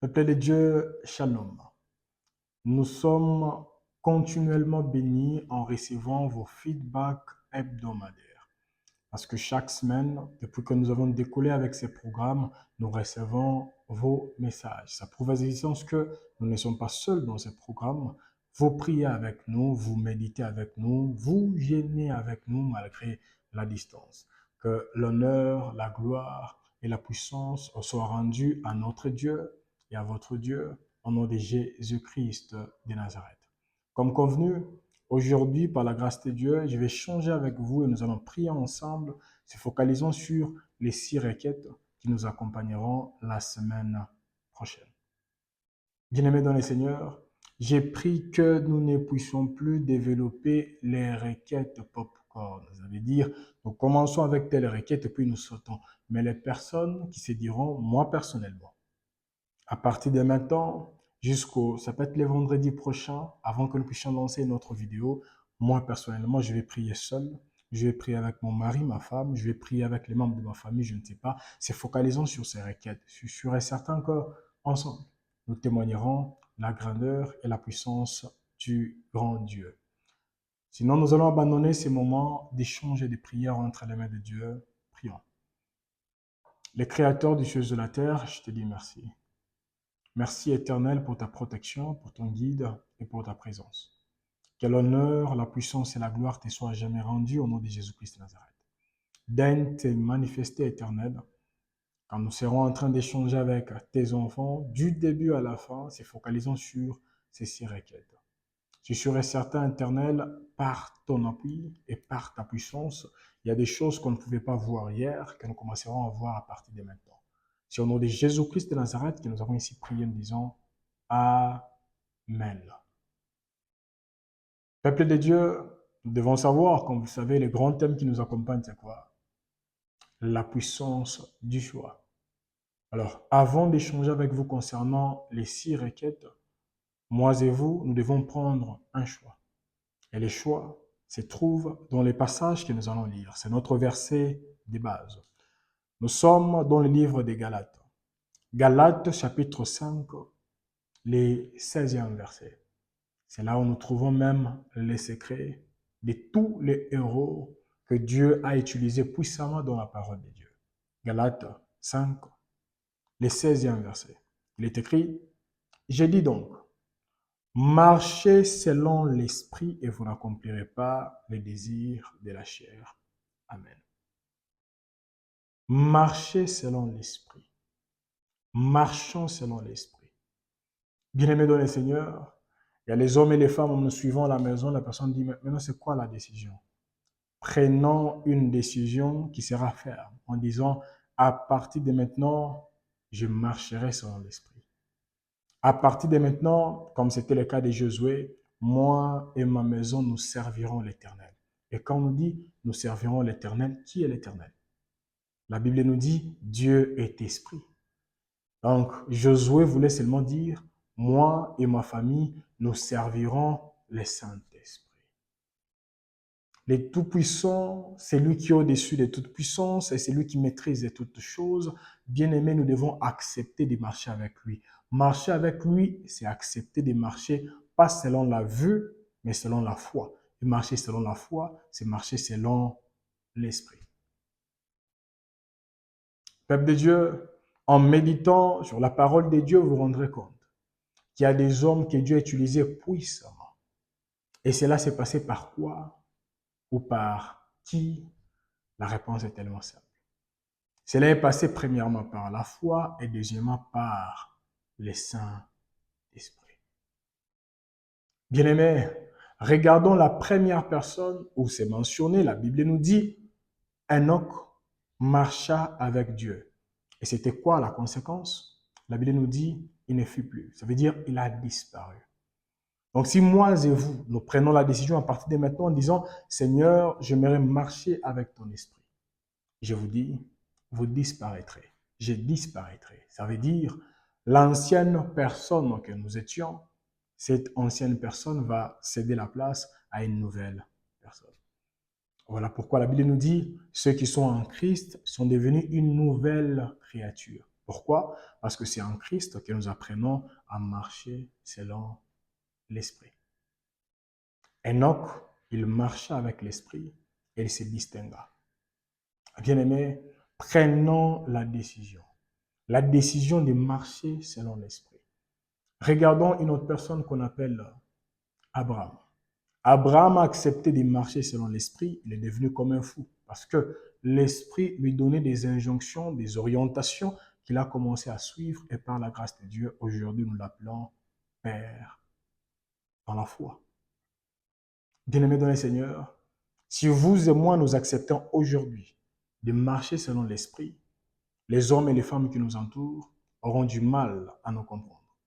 Peuple de Dieu, shalom. Nous sommes continuellement bénis en recevant vos feedbacks hebdomadaires. Parce que chaque semaine, depuis que nous avons décollé avec ces programmes, nous recevons vos messages. Ça prouve à l'évidence que nous ne sommes pas seuls dans ces programmes. Vous priez avec nous, vous méditez avec nous, vous gênez avec nous malgré la distance. Que l'honneur, la gloire et la puissance soient rendus à notre Dieu et à votre Dieu au nom de Jésus-Christ de Nazareth. Comme convenu, aujourd'hui, par la grâce de Dieu, je vais changer avec vous et nous allons prier ensemble, se focalisant sur les 6 requêtes qui nous accompagneront la semaine prochaine. Bien-aimés dans le Seigneur, j'ai pris que nous ne puissions plus développer les requêtes popcorn. Ça veut dire, nous commençons avec telle requête et puis nous sautons. Mais les personnes qui se diront, moi personnellement, à partir de maintenant, ça peut être le vendredi prochain, avant que nous puissions lancer notre vidéo, moi personnellement, je vais prier seul. Je vais prier avec mon mari, ma femme. Je vais prier avec les membres de ma famille, je ne sais pas. C'est focalisant sur ces requêtes. Je suis sûr et certain qu'ensemble, nous témoignerons la grandeur et la puissance du grand Dieu. Sinon, nous allons abandonner ces moments d'échange et de prière entre les mains de Dieu. Prions. Le Créateur du ciel et de la terre, je te dis merci. Merci Éternel pour ta protection, pour ton guide et pour ta présence. Que l'honneur, la puissance et la gloire te soient jamais rendues au nom de Jésus-Christ de Nazareth. Daigne te manifester, Éternel, quand nous serons en train d'échanger avec tes enfants, du début à la fin, se focalisant sur ces 6 requêtes. Je serai certain, Éternel, par ton appui et par ta puissance, il y a des choses qu'on ne pouvait pas voir hier, que nous commencerons à voir à partir de maintenant. C'est au nom de Jésus-Christ de Nazareth que nous avons ici prié, nous disons Amen. Peuple de Dieu, nous devons savoir, comme vous savez, le grand thème qui nous accompagne, c'est quoi? La puissance du choix. Alors, avant d'échanger avec vous concernant les 6 requêtes, moi et vous, nous devons prendre un choix. Et les choix se trouvent dans les passages que nous allons lire. C'est notre verset de base. Nous sommes dans le livre des Galates. Galates chapitre 5, les 16e verset. C'est là où nous trouvons même les secrets de tous les héros que Dieu a utilisés puissamment dans la parole de Dieu. Galates 5, les 16e verset. Il est écrit, « Je dis donc, marchez selon l'esprit et vous n'accomplirez pas les désirs de la chair. » Amen. Marchez selon l'esprit. Marchons selon l'esprit. Bien-aimés dans le Seigneur, il y a les hommes et les femmes en nous suivant à la maison, la personne dit, maintenant c'est quoi la décision? Prenons une décision qui sera ferme en disant, à partir de maintenant, je marcherai selon l'esprit. À partir de maintenant, comme c'était le cas de Josué, moi et ma maison, nous servirons l'Éternel. Et quand on nous dit, nous servirons l'Éternel, qui est l'Éternel? La Bible nous dit, Dieu est esprit. Donc, Josué voulait seulement dire, moi et ma famille, nous servirons le Saint-Esprit. Le Tout-Puissant, c'est lui qui est au-dessus de toute puissance et c'est lui qui maîtrise toutes choses. Bien-aimés, nous devons accepter de marcher avec lui. Marcher avec lui, c'est accepter de marcher pas selon la vue, mais selon la foi. Et marcher selon la foi, c'est marcher selon l'esprit. Peuple de Dieu, en méditant sur la parole de Dieu, vous vous rendrez compte qu'il y a des hommes que Dieu a utilisés puissamment. Et cela s'est passé par quoi? Ou par qui? La réponse est tellement simple. Cela est passé premièrement par la foi et deuxièmement par le Saint-Esprit. Bien-aimés, regardons la première personne où c'est mentionné, la Bible nous dit, Enoch marcha avec Dieu. Et c'était quoi la conséquence? La Bible nous dit, il ne fut plus. Ça veut dire, il a disparu. Donc, si moi et vous, nous prenons la décision à partir de maintenant en disant, Seigneur, j'aimerais marcher avec ton esprit. Je vous dis, vous disparaîtrez. Je disparaîtrai. Ça veut dire, l'ancienne personne que nous étions, cette ancienne personne va céder la place à une nouvelle personne. Voilà pourquoi la Bible nous dit, ceux qui sont en Christ sont devenus une nouvelle créature. Pourquoi? Parce que c'est en Christ que nous apprenons à marcher selon l'Esprit. Enoch, il marcha avec l'Esprit et il se distingua. Bien-aimés, prenons la décision de marcher selon l'Esprit. Regardons une autre personne qu'on appelle Abraham. Abraham a accepté de marcher selon l'Esprit, il est devenu comme un fou parce que l'Esprit lui donnait des injonctions, des orientations qu'il a commencé à suivre et par la grâce de Dieu, aujourd'hui nous l'appelons Père dans la foi. Bien-aimés dans le Seigneur, si vous et moi nous acceptons aujourd'hui de marcher selon l'Esprit, les hommes et les femmes qui nous entourent auront du mal à nous comprendre.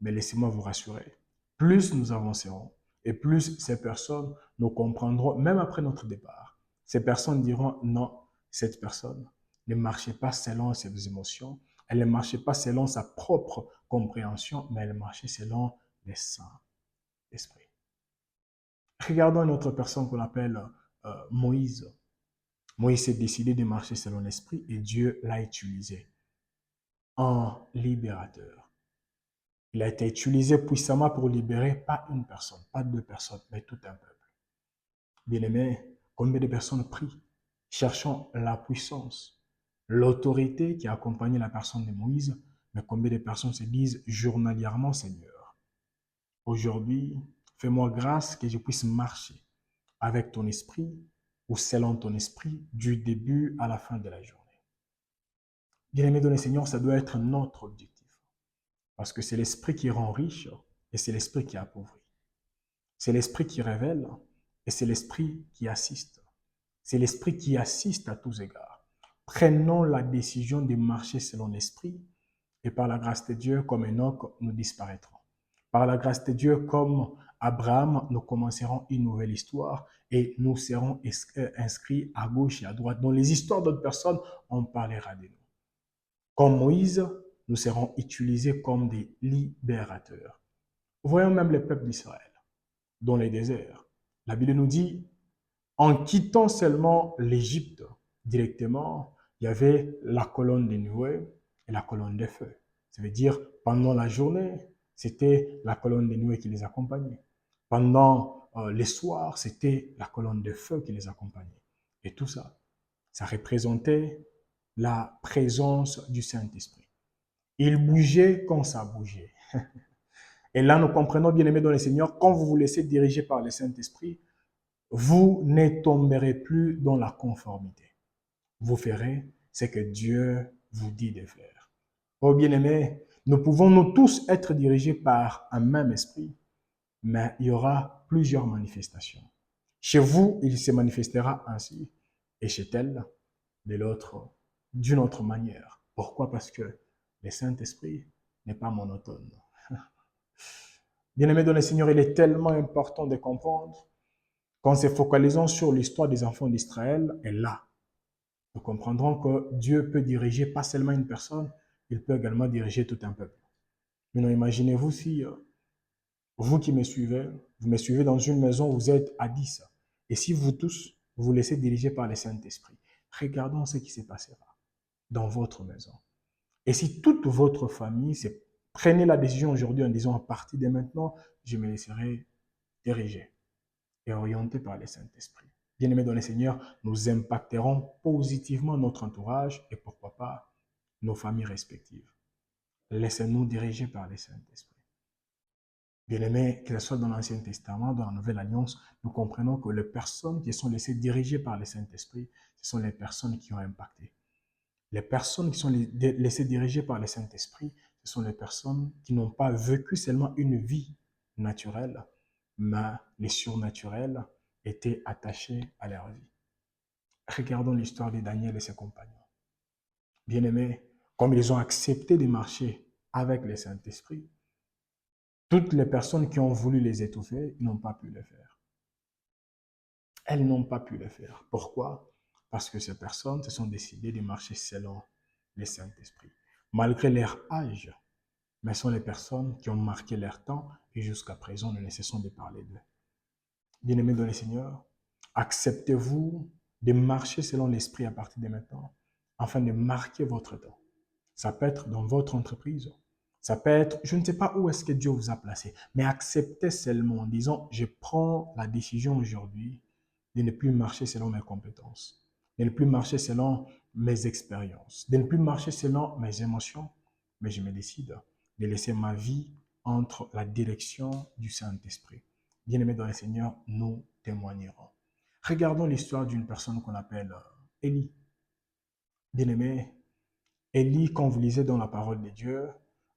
Mais laissez-moi vous rassurer, plus nous avancerons et plus ces personnes nous comprendront, même après notre départ. Ces personnes diront non, cette personne ne marchait pas selon ses émotions, elle ne marchait pas selon sa propre compréhension, mais elle marchait selon les Saint-Esprit. Regardons une autre personne qu'on appelle Moïse. Moïse s'est décidé de marcher selon l'Esprit et Dieu l'a utilisé en libérateur. Il a été utilisé puissamment pour libérer pas une personne, pas deux personnes, mais tout un peuple. Bien-aimés, combien de personnes prient, cherchant la puissance, l'autorité qui a accompagné la personne de Moïse, mais combien de personnes se disent journalièrement, Seigneur, aujourd'hui, fais-moi grâce que je puisse marcher avec ton esprit ou selon ton esprit du début à la fin de la journée. Bien-aimés dans le Seigneur, ça doit être notre objectif. Parce que c'est l'esprit qui rend riche et c'est l'esprit qui appauvrit. C'est l'esprit qui révèle et c'est l'esprit qui assiste. C'est l'esprit qui assiste à tous égards. Prenons la décision de marcher selon l'esprit et par la grâce de Dieu, comme Enoch, nous disparaîtrons. Par la grâce de Dieu, comme Abraham, nous commencerons une nouvelle histoire et nous serons inscrits à gauche et à droite. Dans les histoires d'autres personnes, on parlera de nous. Comme Moïse, nous serons utilisés comme des libérateurs. Voyons même le peuple d'Israël dans les déserts. La Bible nous dit, en quittant seulement l'Égypte directement, il y avait la colonne de nuée et la colonne de feu. Ça veut dire, pendant la journée, c'était la colonne de nuée qui les accompagnait. Pendant les soirs, c'était la colonne de feu qui les accompagnait. Et tout ça, ça représentait la présence du Saint-Esprit. Il bougeait quand ça bougeait. Et là, nous comprenons, bien-aimés dans le Seigneur, quand vous vous laissez diriger par le Saint-Esprit, vous ne tomberez plus dans la conformité. Vous ferez ce que Dieu vous dit de faire. Oh bien-aimés, nous pouvons nous tous être dirigés par un même esprit, mais il y aura plusieurs manifestations. Chez vous, il se manifestera ainsi, et chez tel, de l'autre, d'une autre manière. Pourquoi? Parce que le Saint-Esprit n'est pas monotone. Bien-aimés dans le Seigneur, il est tellement important de comprendre qu'en se focalisant sur l'histoire des enfants d'Israël, et là, nous comprendrons que Dieu peut diriger pas seulement une personne, il peut également diriger tout un peuple. Maintenant, imaginez-vous si vous qui me suivez, vous me suivez dans une maison, vous êtes à 10, et si vous tous vous laissez diriger par le Saint-Esprit, regardons ce qui se passera dans votre maison. Et si toute votre famille prenez la décision aujourd'hui en disant à partir de maintenant, je me laisserai diriger et orienté par le Saint-Esprit. Bien-aimés dans le Seigneur, nous impacterons positivement notre entourage et pourquoi pas nos familles respectives. Laissez-nous diriger par le Saint-Esprit. Bien-aimés, que ce soit dans l'Ancien Testament, dans la Nouvelle Alliance, nous comprenons que les personnes qui sont laissées diriger par le Saint-Esprit, ce sont les personnes qui ont impacté. Les personnes qui sont laissées diriger par le Saint-Esprit, ce sont les personnes qui n'ont pas vécu seulement une vie naturelle, mais les surnaturels étaient attachés à leur vie. Regardons l'histoire de Daniel et ses compagnons. Bien-aimés, comme ils ont accepté de marcher avec le Saint-Esprit, toutes les personnes qui ont voulu les étouffer n'ont pas pu le faire. Elles n'ont pas pu le faire. Pourquoi? Parce que ces personnes se sont décidées de marcher selon le Saint-Esprit. Malgré leur âge, mais ce sont les personnes qui ont marqué leur temps et jusqu'à présent, nous ne cessons de parler d'eux. Bien-aimés dans le Seigneur, acceptez-vous de marcher selon l'Esprit à partir de maintenant, afin de marquer votre temps. Ça peut être dans votre entreprise. Ça peut être, je ne sais pas où est-ce que Dieu vous a placé, mais acceptez seulement en disant, je prends la décision aujourd'hui de ne plus marcher selon mes compétences, de ne plus marcher selon mes expériences, de ne plus marcher selon mes émotions, mais je me décide de laisser ma vie entre la direction du Saint-Esprit. Bien-aimés dans le Seigneur, nous témoignerons. Regardons l'histoire d'une personne qu'on appelle Élie. Bien-aimé, Élie, quand vous lisez dans la parole de Dieu,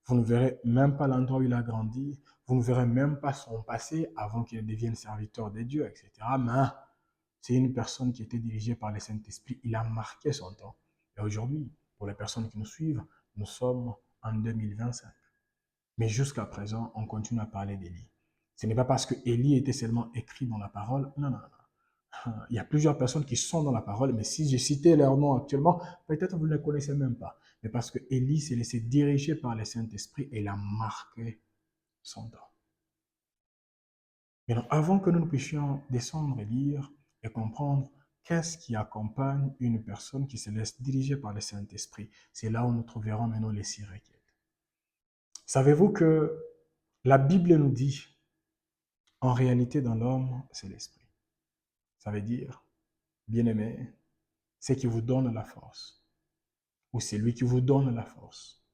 vous ne verrez même pas l'endroit où il a grandi, vous ne verrez même pas son passé avant qu'il devienne serviteur de Dieu, etc. Mais c'est une personne qui était dirigée par le Saint-Esprit. Il a marqué son temps. Et aujourd'hui, pour les personnes qui nous suivent, nous sommes en 2025. Mais jusqu'à présent, on continue à parler d'Élie. Ce n'est pas parce que Élie était seulement écrit dans la parole. Non, non, non. Il y a plusieurs personnes qui sont dans la parole, mais si je citais leur nom actuellement, peut-être vous ne les connaissez même pas. Mais parce que Élie s'est laissé diriger par le Saint-Esprit et il a marqué son temps. Mais donc, avant que nous puissions descendre et lire et comprendre qu'est-ce qui accompagne une personne qui se laisse diriger par le Saint-Esprit, c'est là où nous trouverons maintenant les 6 requêtes. Savez-vous que la Bible nous dit, en réalité, dans l'homme, c'est l'Esprit. Ça veut dire, bien-aimé, c'est qui vous donne la force, ou c'est lui qui vous donne la force,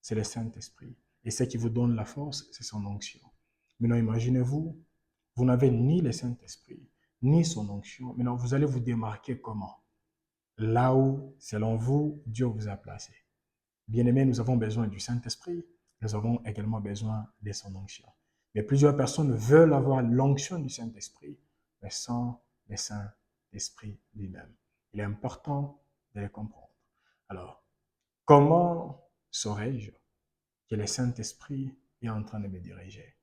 c'est le Saint-Esprit. Et ce qui vous donne la force, c'est son onction. Maintenant, imaginez-vous, vous n'avez ni le Saint-Esprit, ni son onction. Maintenant, vous allez vous démarquer comment? Là où, selon vous, Dieu vous a placé. Bien-aimés, nous avons besoin du Saint-Esprit, nous avons également besoin de son onction. Mais plusieurs personnes veulent avoir l'onction du Saint-Esprit, mais sans le Saint-Esprit lui-même. Il est important de les comprendre. Alors, comment saurais-je que le Saint-Esprit est en train de me diriger?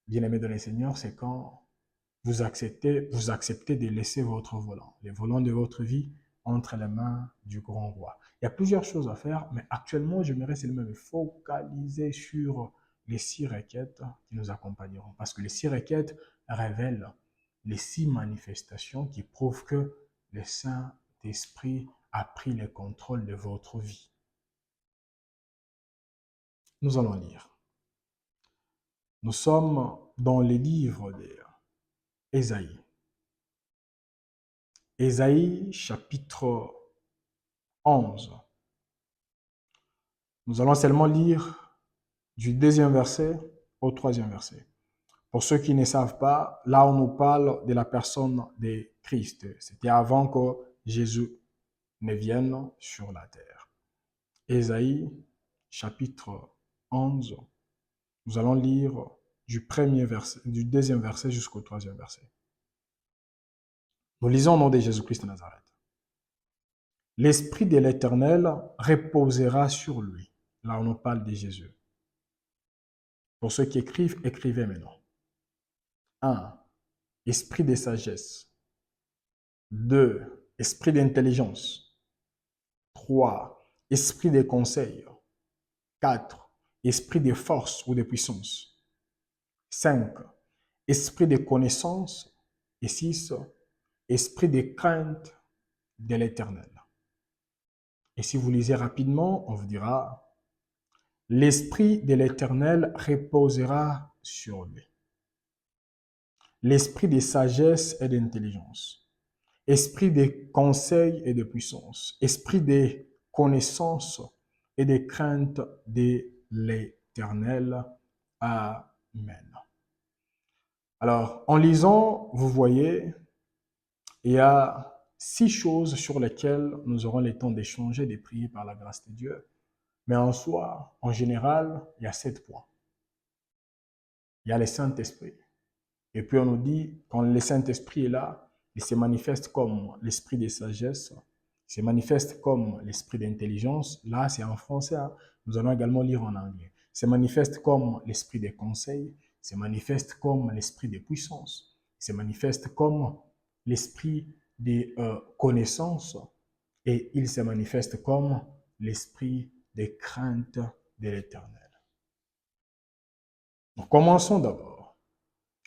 Bien-aimé dans le Seigneur, c'est quand vous acceptez de laisser votre volant, le volant de votre vie, entre les mains du grand roi. Il y a plusieurs choses à faire, mais actuellement, j'aimerais seulement me focaliser sur les 6 requêtes qui nous accompagneront. Parce que les 6 requêtes révèlent les 6 manifestations qui prouvent que le Saint-Esprit a pris le contrôle de votre vie. Nous allons lire. Nous sommes dans les livres d'Ésaïe. Ésaïe chapitre 11. Nous allons seulement lire du 2e verset au 3e verset. Pour ceux qui ne savent pas, là on nous parle de la personne de Christ. C'était avant que Jésus ne vienne sur la terre. Ésaïe chapitre 11. Nous allons lire du 2e verset jusqu'au 3e verset. Nous lisons au nom de Jésus-Christ de Nazareth. L'Esprit de l'Éternel reposera sur lui. Là, on nous parle de Jésus. Pour ceux qui écrivent, écrivez maintenant. 1. Esprit de sagesse. 2. Esprit d'intelligence. 3. Esprit de conseil. 4. Esprit de force ou de puissance. 5. Esprit de connaissance. Et 6. Esprit de crainte de l'Éternel. Et si vous lisez rapidement, on vous dira, l'Esprit de l'Éternel reposera sur lui. L'esprit de sagesse et d'intelligence. Esprit de conseil et de puissance. Esprit de connaissance et de crainte de l'Éternel. Amen. Alors, en lisant, vous voyez, il y a 6 choses sur lesquelles nous aurons le temps d'échanger, de prier par la grâce de Dieu. Mais en soi, en général, il y a 7 points. Il y a le Saint-Esprit. Et puis on nous dit, quand le Saint-Esprit est là, il se manifeste comme l'esprit de sagesse, il se manifeste comme l'esprit d'intelligence. Là, c'est en français, hein. Nous allons également lire en anglais. Il se manifeste comme l'esprit de conseil, il se manifeste comme l'esprit de puissance, il se manifeste comme l'esprit de connaissance et il se manifeste comme l'esprit de crainte de l'Éternel. Donc, commençons d'abord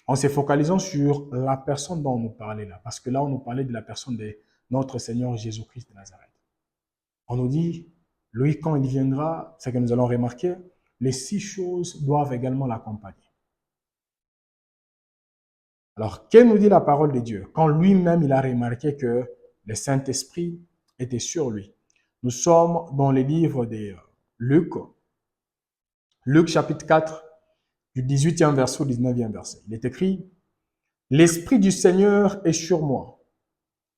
en se focalisant sur la personne dont on nous parlait là, parce que là, on nous parlait de la personne de notre Seigneur Jésus-Christ de Nazareth. On nous dit, lui, quand il viendra, c'est que nous allons remarquer, les 6 choses doivent également l'accompagner. Alors, que nous dit la parole de Dieu? Quand lui-même, il a remarqué que le Saint-Esprit était sur lui. Nous sommes dans les livres de Luc, Luc chapitre 4, du 18e verset au 19e verset. Il est écrit, « L'Esprit du Seigneur est sur moi,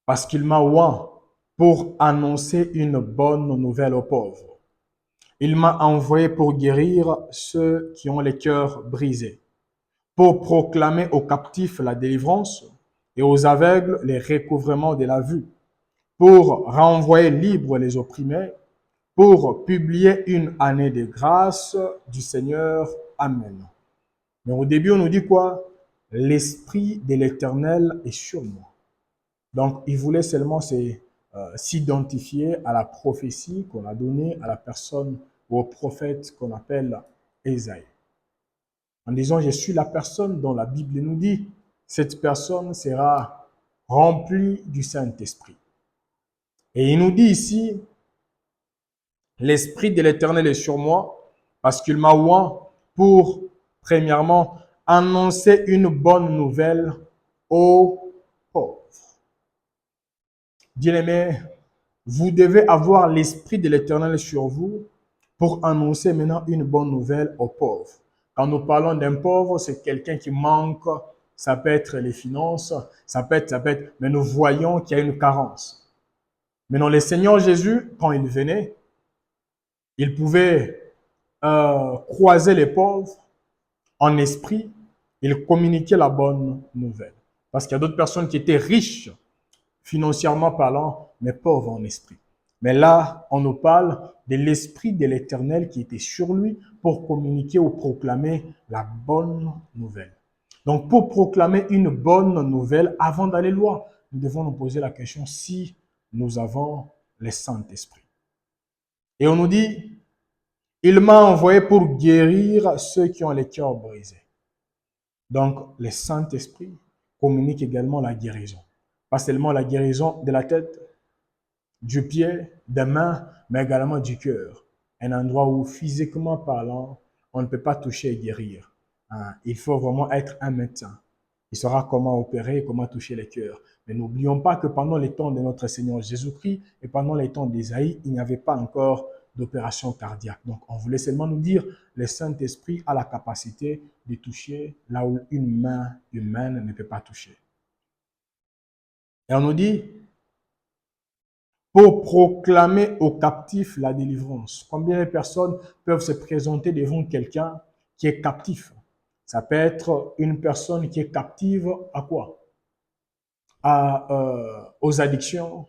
parce qu'il m'a oint pour annoncer une bonne nouvelle aux pauvres. Il m'a envoyé pour guérir ceux qui ont les cœurs brisés, pour proclamer aux captifs la délivrance et aux aveugles les recouvrements de la vue, pour renvoyer libres les opprimés, pour publier une année de grâce du Seigneur. Amen. » Mais au début, on nous dit quoi? L'Esprit de l'Éternel est sur moi. Donc, il voulait seulement s'identifier à la prophétie qu'on a donnée à la personne ou au prophète qu'on appelle Ésaïe. En disant, je suis la personne dont la Bible nous dit, cette personne sera remplie du Saint-Esprit. Et il nous dit ici, l'Esprit de l'Éternel est sur moi parce qu'il m'a oint pour, premièrement, annoncer une bonne nouvelle aux pauvres. Bien-aimés, vous devez avoir l'Esprit de l'Éternel sur vous pour annoncer maintenant une bonne nouvelle aux pauvres. Quand nous parlons d'un pauvre, c'est quelqu'un qui manque, ça peut être les finances, ça peut être, mais nous voyons qu'il y a une carence. Maintenant, le Seigneur Jésus, quand il venait, il pouvait croiser les pauvres en esprit, il communiquait la bonne nouvelle. Parce qu'il y a d'autres personnes qui étaient riches financièrement parlant, mais pauvres en esprit. Mais là, on nous parle de l'Esprit de l'Éternel qui était sur lui pour communiquer ou proclamer la bonne nouvelle. Donc, pour proclamer une bonne nouvelle, avant d'aller loin, nous devons nous poser la question si nous avons le Saint-Esprit. Et on nous dit, il m'a envoyé pour guérir ceux qui ont les cœurs brisés. Donc, le Saint-Esprit communique également la guérison. Pas seulement la guérison de la tête, du pied, des mains, mais également du cœur. Un endroit où, physiquement parlant, on ne peut pas toucher et guérir. Il faut vraiment être un médecin. Il saura comment opérer, comment toucher les cœurs. Mais n'oublions pas que pendant les temps de notre Seigneur Jésus-Christ et pendant les temps d'Ésaïe, il n'y avait pas encore d'opération cardiaque. Donc, on voulait seulement nous dire, le Saint-Esprit a la capacité de toucher là où une main humaine ne peut pas toucher. Et on nous dit, pour proclamer aux captifs la délivrance. Combien de personnes peuvent se présenter devant quelqu'un qui est captif? Ça peut être une personne qui est captive à quoi? Aux addictions.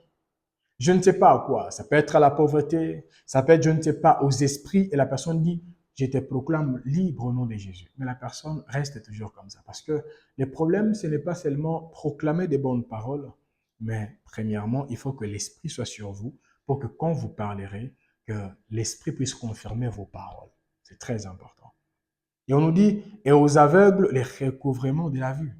Je ne sais pas à quoi. Ça peut être à la pauvreté. Ça peut être, je ne sais pas, aux esprits. Et la personne dit, je te proclame libre au nom de Jésus. Mais la personne reste toujours comme ça. Parce que le problème, ce n'est pas seulement proclamer des bonnes paroles, mais premièrement, il faut que l'Esprit soit sur vous pour que quand vous parlerez, que l'Esprit puisse confirmer vos paroles. C'est très important. Et on nous dit, et aux aveugles, les recouvrements de la vue.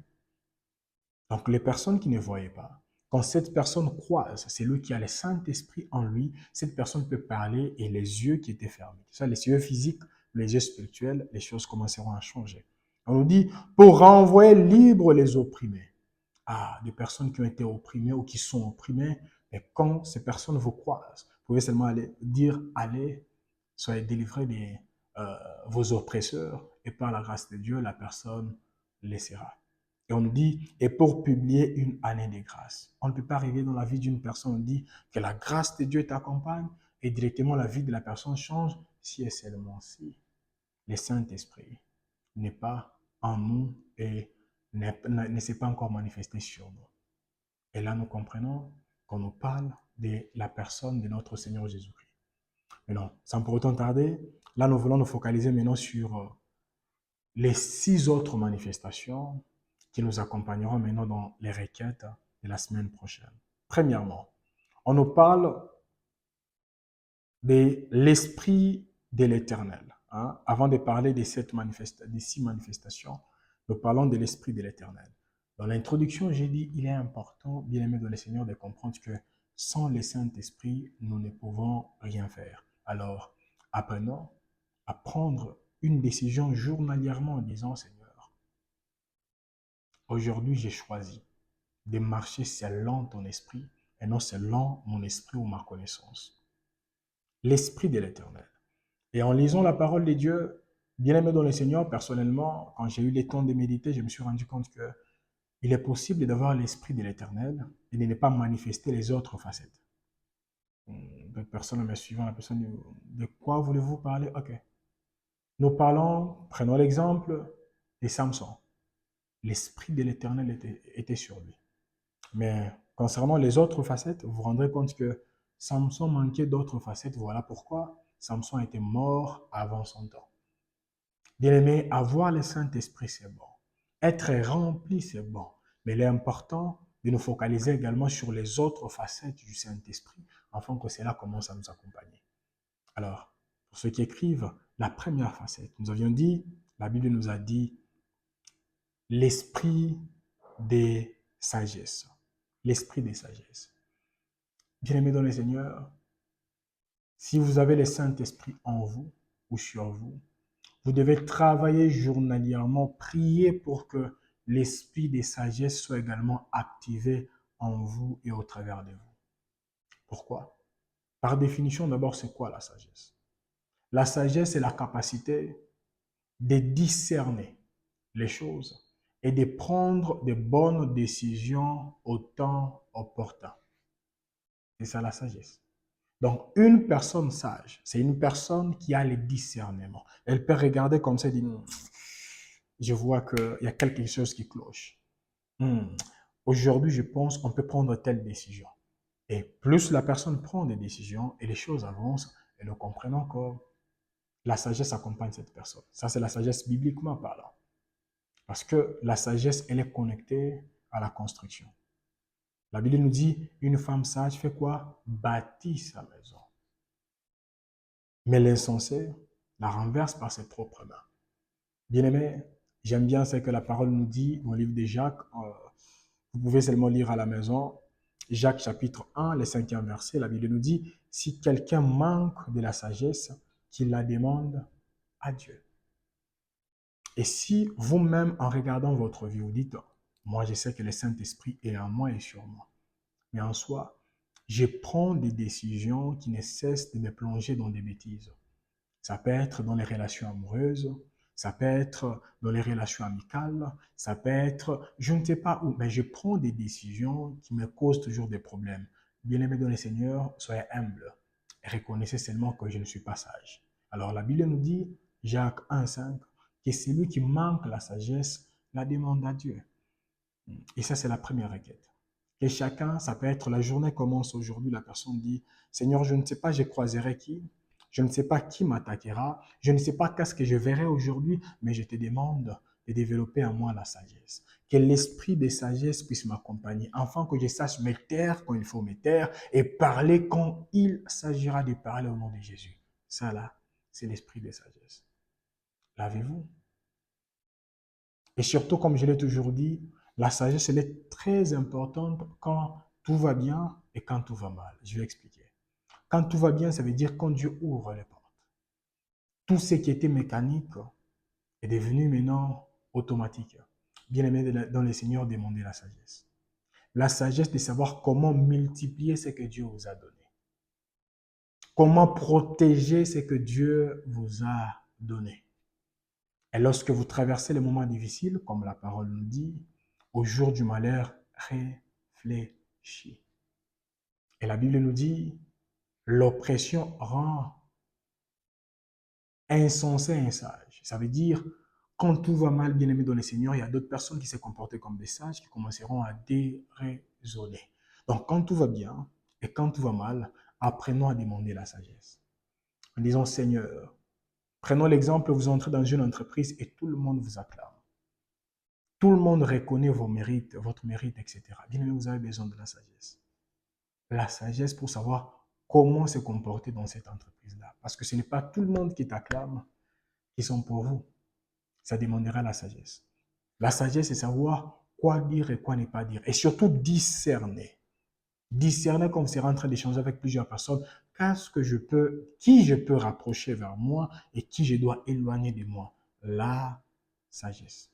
Donc les personnes qui ne voyaient pas, quand cette personne croise, c'est lui qui a le Saint-Esprit en lui, cette personne peut parler et les yeux qui étaient fermés. Ça, les yeux physiques, les yeux spirituels, les choses commenceront à changer. On nous dit, pour renvoyer libres les opprimés. Des personnes qui ont été opprimées ou qui sont opprimées, et quand ces personnes vous croisent, vous pouvez seulement aller dire, allez, soyez délivrés de vos oppresseurs, et par la grâce de Dieu, la personne laissera. Et on nous dit, et pour publier une année de grâce. On ne peut pas arriver dans la vie d'une personne, on dit que la grâce de Dieu t'accompagne, et directement la vie de la personne change, si et seulement si le Saint-Esprit n'est pas en nous et ne s'est pas encore manifesté sur nous. Et là, nous comprenons qu'on nous parle de la personne de notre Seigneur Jésus-Christ. Mais non, sans pour autant tarder, là, nous voulons nous focaliser maintenant sur les 6 autres manifestations qui nous accompagneront maintenant dans les requêtes de la semaine prochaine. Premièrement, on nous parle de l'Esprit de l'Éternel. Avant de parler des 6 manifestations, nous parlons de l'Esprit de l'Éternel. Dans l'introduction, j'ai dit il est important, bien aimé dans le Seigneur, de comprendre que sans le Saint-Esprit, nous ne pouvons rien faire. Alors, apprenons à prendre une décision journalièrement en disant, Seigneur, aujourd'hui j'ai choisi de marcher selon ton esprit et non selon mon esprit ou ma connaissance. L'esprit de l'Éternel. Et en lisant la parole de Dieu, bien aimé dans le Seigneur, personnellement, quand j'ai eu le temps de méditer, je me suis rendu compte que il est possible d'avoir l'esprit de l'Éternel et de ne pas manifester les autres facettes. D'autres personnes me suivant, la personne dit, de quoi voulez-vous parler? Ok. Nous parlons, prenons l'exemple de Samson. L'esprit de l'Éternel était sur lui. Mais concernant les autres facettes, vous vous rendrez compte que Samson manquait d'autres facettes. Voilà pourquoi Samson était mort avant son temps. Bien-aimé, avoir le Saint-Esprit, c'est bon. Être rempli, c'est bon. Mais il est important de nous focaliser également sur les autres facettes du Saint-Esprit, afin que cela commence à nous accompagner. Alors, pour ceux qui écrivent, la première facette, nous avions dit, la Bible nous a dit, l'esprit des sagesses. L'esprit des sagesses. Bien-aimé dans le Seigneur, si vous avez le Saint-Esprit en vous ou sur vous, vous devez travailler journalièrement, prier pour que l'esprit des sagesses soit également activé en vous et au travers de vous. Pourquoi? Par définition, d'abord, c'est quoi la sagesse? La sagesse est la capacité de discerner les choses et de prendre de bonnes décisions au temps opportun. C'est ça la sagesse. Donc, une personne sage, c'est une personne qui a le discernement. Elle peut regarder comme ça et dire, je vois qu'il y a quelque chose qui cloche. Aujourd'hui, je pense qu'on peut prendre telle décision. Et plus la personne prend des décisions et les choses avancent, et nous comprenons que la sagesse accompagne cette personne. Ça, c'est la sagesse bibliquement parlant. Parce que la sagesse, elle est connectée à la construction. La Bible nous dit, une femme sage fait quoi? Bâtit sa maison. Mais l'insensé la renverse par ses propres mains. Bien-aimé, j'aime bien ce que la parole nous dit dans le livre de Jacques. Vous pouvez seulement lire à la maison. Jacques chapitre 1, le 5e verset, la Bible nous dit, si quelqu'un manque de la sagesse, qu'il la demande à Dieu. Et si vous-même, en regardant votre vie, vous dites, moi je sais que le Saint-Esprit est en moi et sur moi. Mais en soi, je prends des décisions qui ne cessent de me plonger dans des bêtises. Ça peut être dans les relations amoureuses, ça peut être dans les relations amicales, ça peut être, je ne sais pas où, mais je prends des décisions qui me causent toujours des problèmes. Bien-aimés dans le Seigneur, soyez humbles et reconnaissez seulement que je ne suis pas sage. Alors la Bible nous dit, Jacques 1,5, que celui qui manque la sagesse la demande à Dieu. Et ça, c'est la première requête. Et chacun, ça peut être la journée commence aujourd'hui, la personne dit, Seigneur, je ne sais pas, je croiserai qui, je ne sais pas qui m'attaquera, je ne sais pas qu'est-ce que je verrai aujourd'hui, mais je te demande de développer en moi la sagesse. Que l'esprit de sagesse puisse m'accompagner, afin que je sache me taire quand il faut me taire et parler quand il s'agira de parler au nom de Jésus. Ça là, c'est l'esprit de sagesse. L'avez-vous? Et surtout, comme je l'ai toujours dit, la sagesse, elle est très importante quand tout va bien et quand tout va mal. Je vais expliquer. Quand tout va bien, ça veut dire quand Dieu ouvre les portes. Tout ce qui était mécanique est devenu maintenant automatique. Bien-aimé dans le Seigneur, demandez la sagesse. La sagesse de savoir comment multiplier ce que Dieu vous a donné. Comment protéger ce que Dieu vous a donné. Et lorsque vous traversez les moments difficiles, comme la parole nous dit, au jour du malheur, réfléchis. Et la Bible nous dit, l'oppression rend insensé un sage. Ça veut dire, quand tout va mal, bien aimé dans le Seigneur, il y a d'autres personnes qui se comportent comme des sages qui commenceront à déraisonner. Donc, quand tout va bien et quand tout va mal, apprenons à demander la sagesse. En disant, Seigneur, prenons l'exemple, vous entrez dans une entreprise et tout le monde vous acclame. Tout le monde reconnaît vos mérites, votre mérite, etc. Bien aimé, vous avez besoin de la sagesse. La sagesse pour savoir comment se comporter dans cette entreprise-là. Parce que ce n'est pas tout le monde qui t'acclame qui sont pour vous. Ça demandera la sagesse. La sagesse, c'est savoir quoi dire et quoi ne pas dire. Et surtout discerner. Discerner comme vous serez en train d'échanger avec plusieurs personnes. qui je peux rapprocher vers moi et qui je dois éloigner de moi. La sagesse.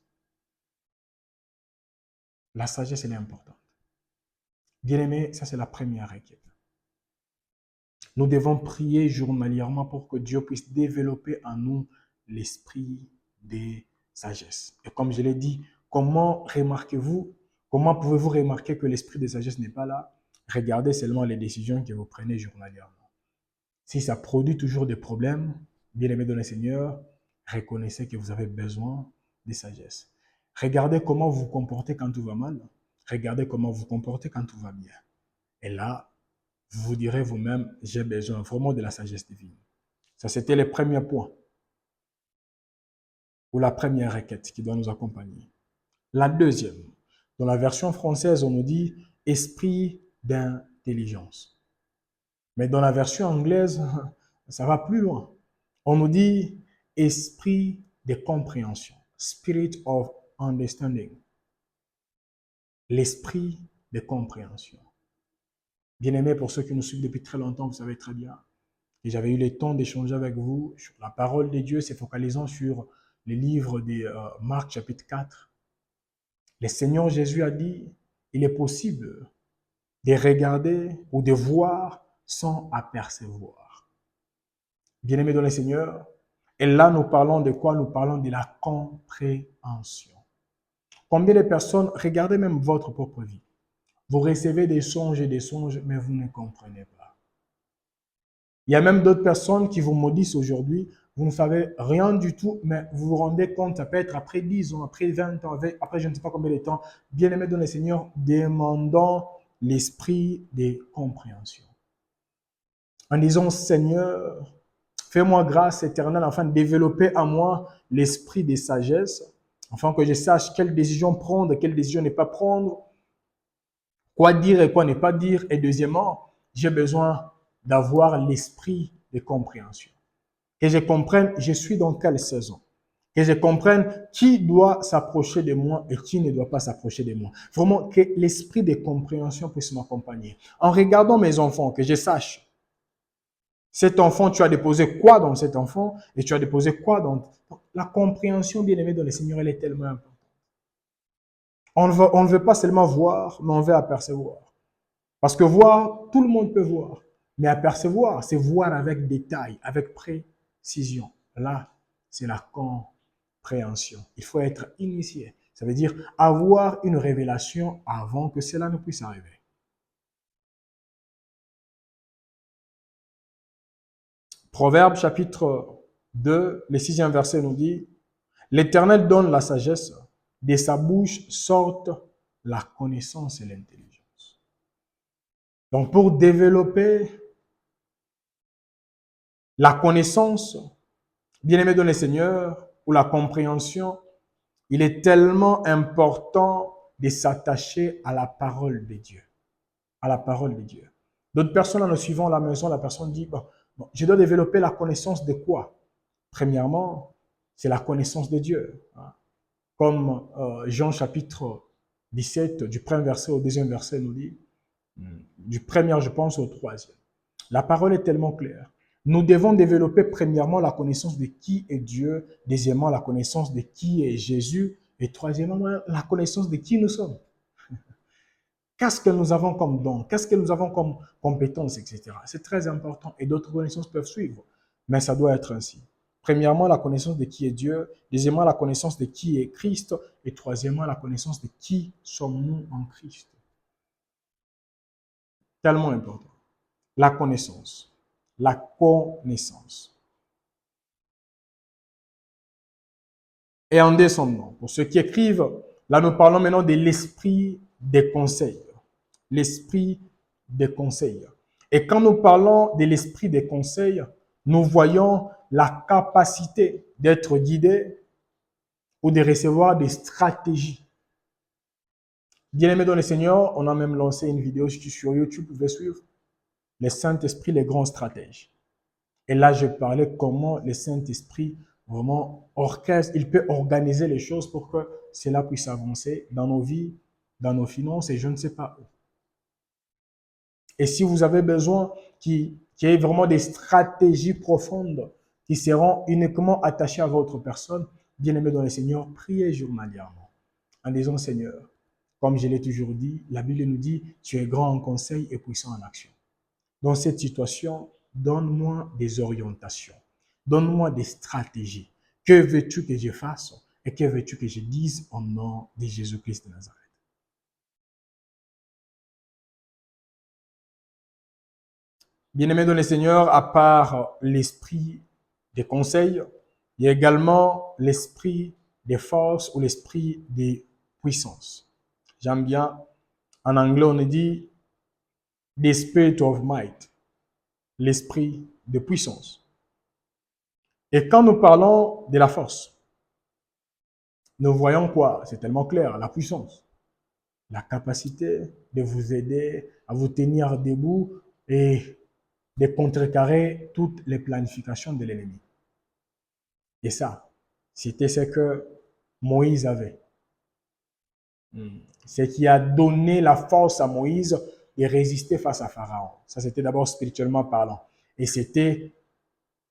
La sagesse, elle est importante. Bien-aimé, ça c'est la première requête. Nous devons prier journalièrement pour que Dieu puisse développer en nous l'esprit de sagesse. Et comme je l'ai dit, comment pouvez-vous remarquer que l'esprit de sagesse n'est pas là? Regardez seulement les décisions que vous prenez journalièrement. Si ça produit toujours des problèmes, bien-aimé dans le Seigneur, reconnaissez que vous avez besoin de sagesse. Regardez comment vous vous comportez quand tout va mal. Regardez comment vous vous comportez quand tout va bien. Et là, vous vous direz vous-même, j'ai besoin vraiment de la sagesse divine. Ça, c'était le premier point, ou la première requête qui doit nous accompagner. La deuxième, dans la version française, on nous dit esprit d'intelligence. Mais dans la version anglaise, ça va plus loin. On nous dit esprit de compréhension, spirit of understanding. L'esprit de compréhension. Bien-aimés, pour ceux qui nous suivent depuis très longtemps, vous savez très bien que j'avais eu le temps d'échanger avec vous sur la parole de Dieu, se focalisant sur le livre de Marc chapitre 4. Le Seigneur Jésus a dit, il est possible de regarder ou de voir sans apercevoir. Bien-aimés dans le Seigneur, et là nous parlons de quoi? Nous parlons de la compréhension. Combien de personnes, regardez même votre propre vie, vous recevez des songes et des songes, mais vous ne comprenez pas. Il y a même d'autres personnes qui vous maudissent aujourd'hui, vous ne savez rien du tout, mais vous vous rendez compte, ça peut être après 10 ans, après 20 ans, après je ne sais pas combien de temps. Bien-aimés dans le Seigneur, demandons l'esprit de compréhension. En disant, Seigneur, fais-moi grâce éternelle afin de développer en moi l'esprit de sagesse, afin que je sache quelle décision prendre, quelle décision ne pas prendre, quoi dire et quoi ne pas dire. Et deuxièmement, j'ai besoin d'avoir l'esprit de compréhension. Que je comprenne, je suis dans quelle saison. Que je comprenne qui doit s'approcher de moi et qui ne doit pas s'approcher de moi. Vraiment, que l'esprit de compréhension puisse m'accompagner. En regardant mes enfants, que je sache, cet enfant, tu as déposé quoi dans cet enfant et tu as déposé quoi dans... La compréhension, bien aimée dans le Seigneur, elle est tellement importante. On ne veut pas seulement voir, mais on veut apercevoir. Parce que voir, tout le monde peut voir. Mais apercevoir, c'est voir avec détail, avec précision. Là, c'est la compréhension. Il faut être initié. Ça veut dire avoir une révélation avant que cela ne puisse arriver. Proverbe chapitre 2, le 6e verset nous dit, l'Éternel donne la sagesse, de sa bouche sortent la connaissance et l'intelligence. Donc pour développer la connaissance, bien-aimé dans le Seigneur, ou la compréhension, il est tellement important de s'attacher à la parole de Dieu. À la parole de Dieu. D'autres personnes, en nous suivant à la maison, la personne dit, bon, je dois développer la connaissance de quoi? Premièrement, c'est la connaissance de Dieu. Comme Jean chapitre 17, du premier verset au deuxième verset nous dit, du premier, je pense, au troisième. La parole est tellement claire. Nous devons développer premièrement la connaissance de qui est Dieu, deuxièmement la connaissance de qui est Jésus, et troisièmement la connaissance de qui nous sommes. Qu'est-ce que nous avons comme don, qu'est-ce que nous avons comme compétences, etc. C'est très important et d'autres connaissances peuvent suivre, mais ça doit être ainsi. Premièrement, la connaissance de qui est Dieu, deuxièmement, la connaissance de qui est Christ, et troisièmement, la connaissance de qui sommes-nous en Christ. Tellement important. La connaissance. La connaissance. Et en descendant, pour ceux qui écrivent, là nous parlons maintenant de l'esprit des conseils. L'esprit des conseils. Et quand nous parlons de l'esprit des conseils, nous voyons la capacité d'être guidé ou de recevoir des stratégies. Bien-aimés dans le Seigneur, on a même lancé une vidéo sur YouTube, vous pouvez suivre. Le Saint-Esprit, les grands stratèges. Et là, je parlais comment le Saint-Esprit vraiment orchestre, il peut organiser les choses pour que cela puisse avancer dans nos vies, dans nos finances et je ne sais pas où. Et si vous avez besoin qu'il y ait vraiment des stratégies profondes qui seront uniquement attachées à votre personne, bien-aimé dans le Seigneur, priez journalièrement en disant, Seigneur, comme je l'ai toujours dit, la Bible nous dit, tu es grand en conseil et puissant en action. Dans cette situation, donne-moi des orientations, donne-moi des stratégies. Que veux-tu que je fasse et que veux-tu que je dise au nom de Jésus-Christ de Nazareth? Bien-aimé dans le Seigneur, à part l'esprit des conseils, il y a également l'esprit des forces ou l'esprit des puissances. J'aime bien, en anglais on dit the spirit of might, l'esprit de puissance. Et quand nous parlons de la force, nous voyons quoi? C'est tellement clair, la puissance, la capacité de vous aider à vous tenir debout et de contrecarrer toutes les planifications de l'ennemi. Et ça, c'était ce que Moïse avait. Ce qui a donné la force à Moïse de résister face à Pharaon. Ça, c'était d'abord spirituellement parlant. Et c'était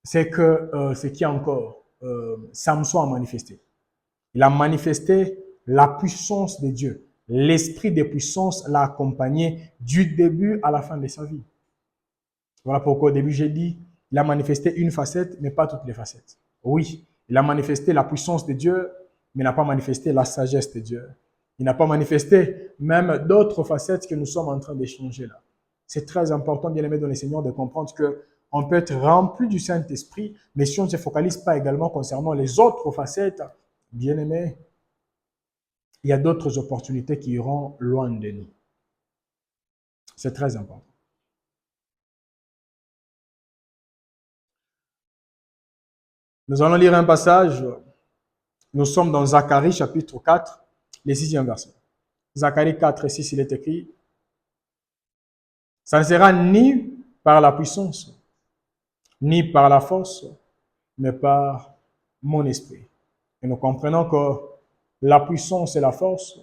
ce qui encore Samson a manifesté. Il a manifesté la puissance de Dieu. L'esprit de puissance l'a accompagné du début à la fin de sa vie. Voilà pourquoi au début j'ai dit, il a manifesté une facette, mais pas toutes les facettes. Oui, il a manifesté la puissance de Dieu, mais n'a pas manifesté la sagesse de Dieu. Il n'a pas manifesté même d'autres facettes que nous sommes en train d'échanger là. C'est très important, bien aimé dans le Seigneur, de comprendre que on peut être rempli du Saint-Esprit, mais si on ne se focalise pas également concernant les autres facettes, bien aimé, il y a d'autres opportunités qui iront loin de nous. C'est très important. Nous allons lire un passage. Nous sommes dans Zacharie chapitre 4, le 6e verset. Zacharie 4, 6, il est écrit, ça ne sera ni par la puissance, ni par la force, mais par mon esprit. Et nous comprenons que la puissance et la force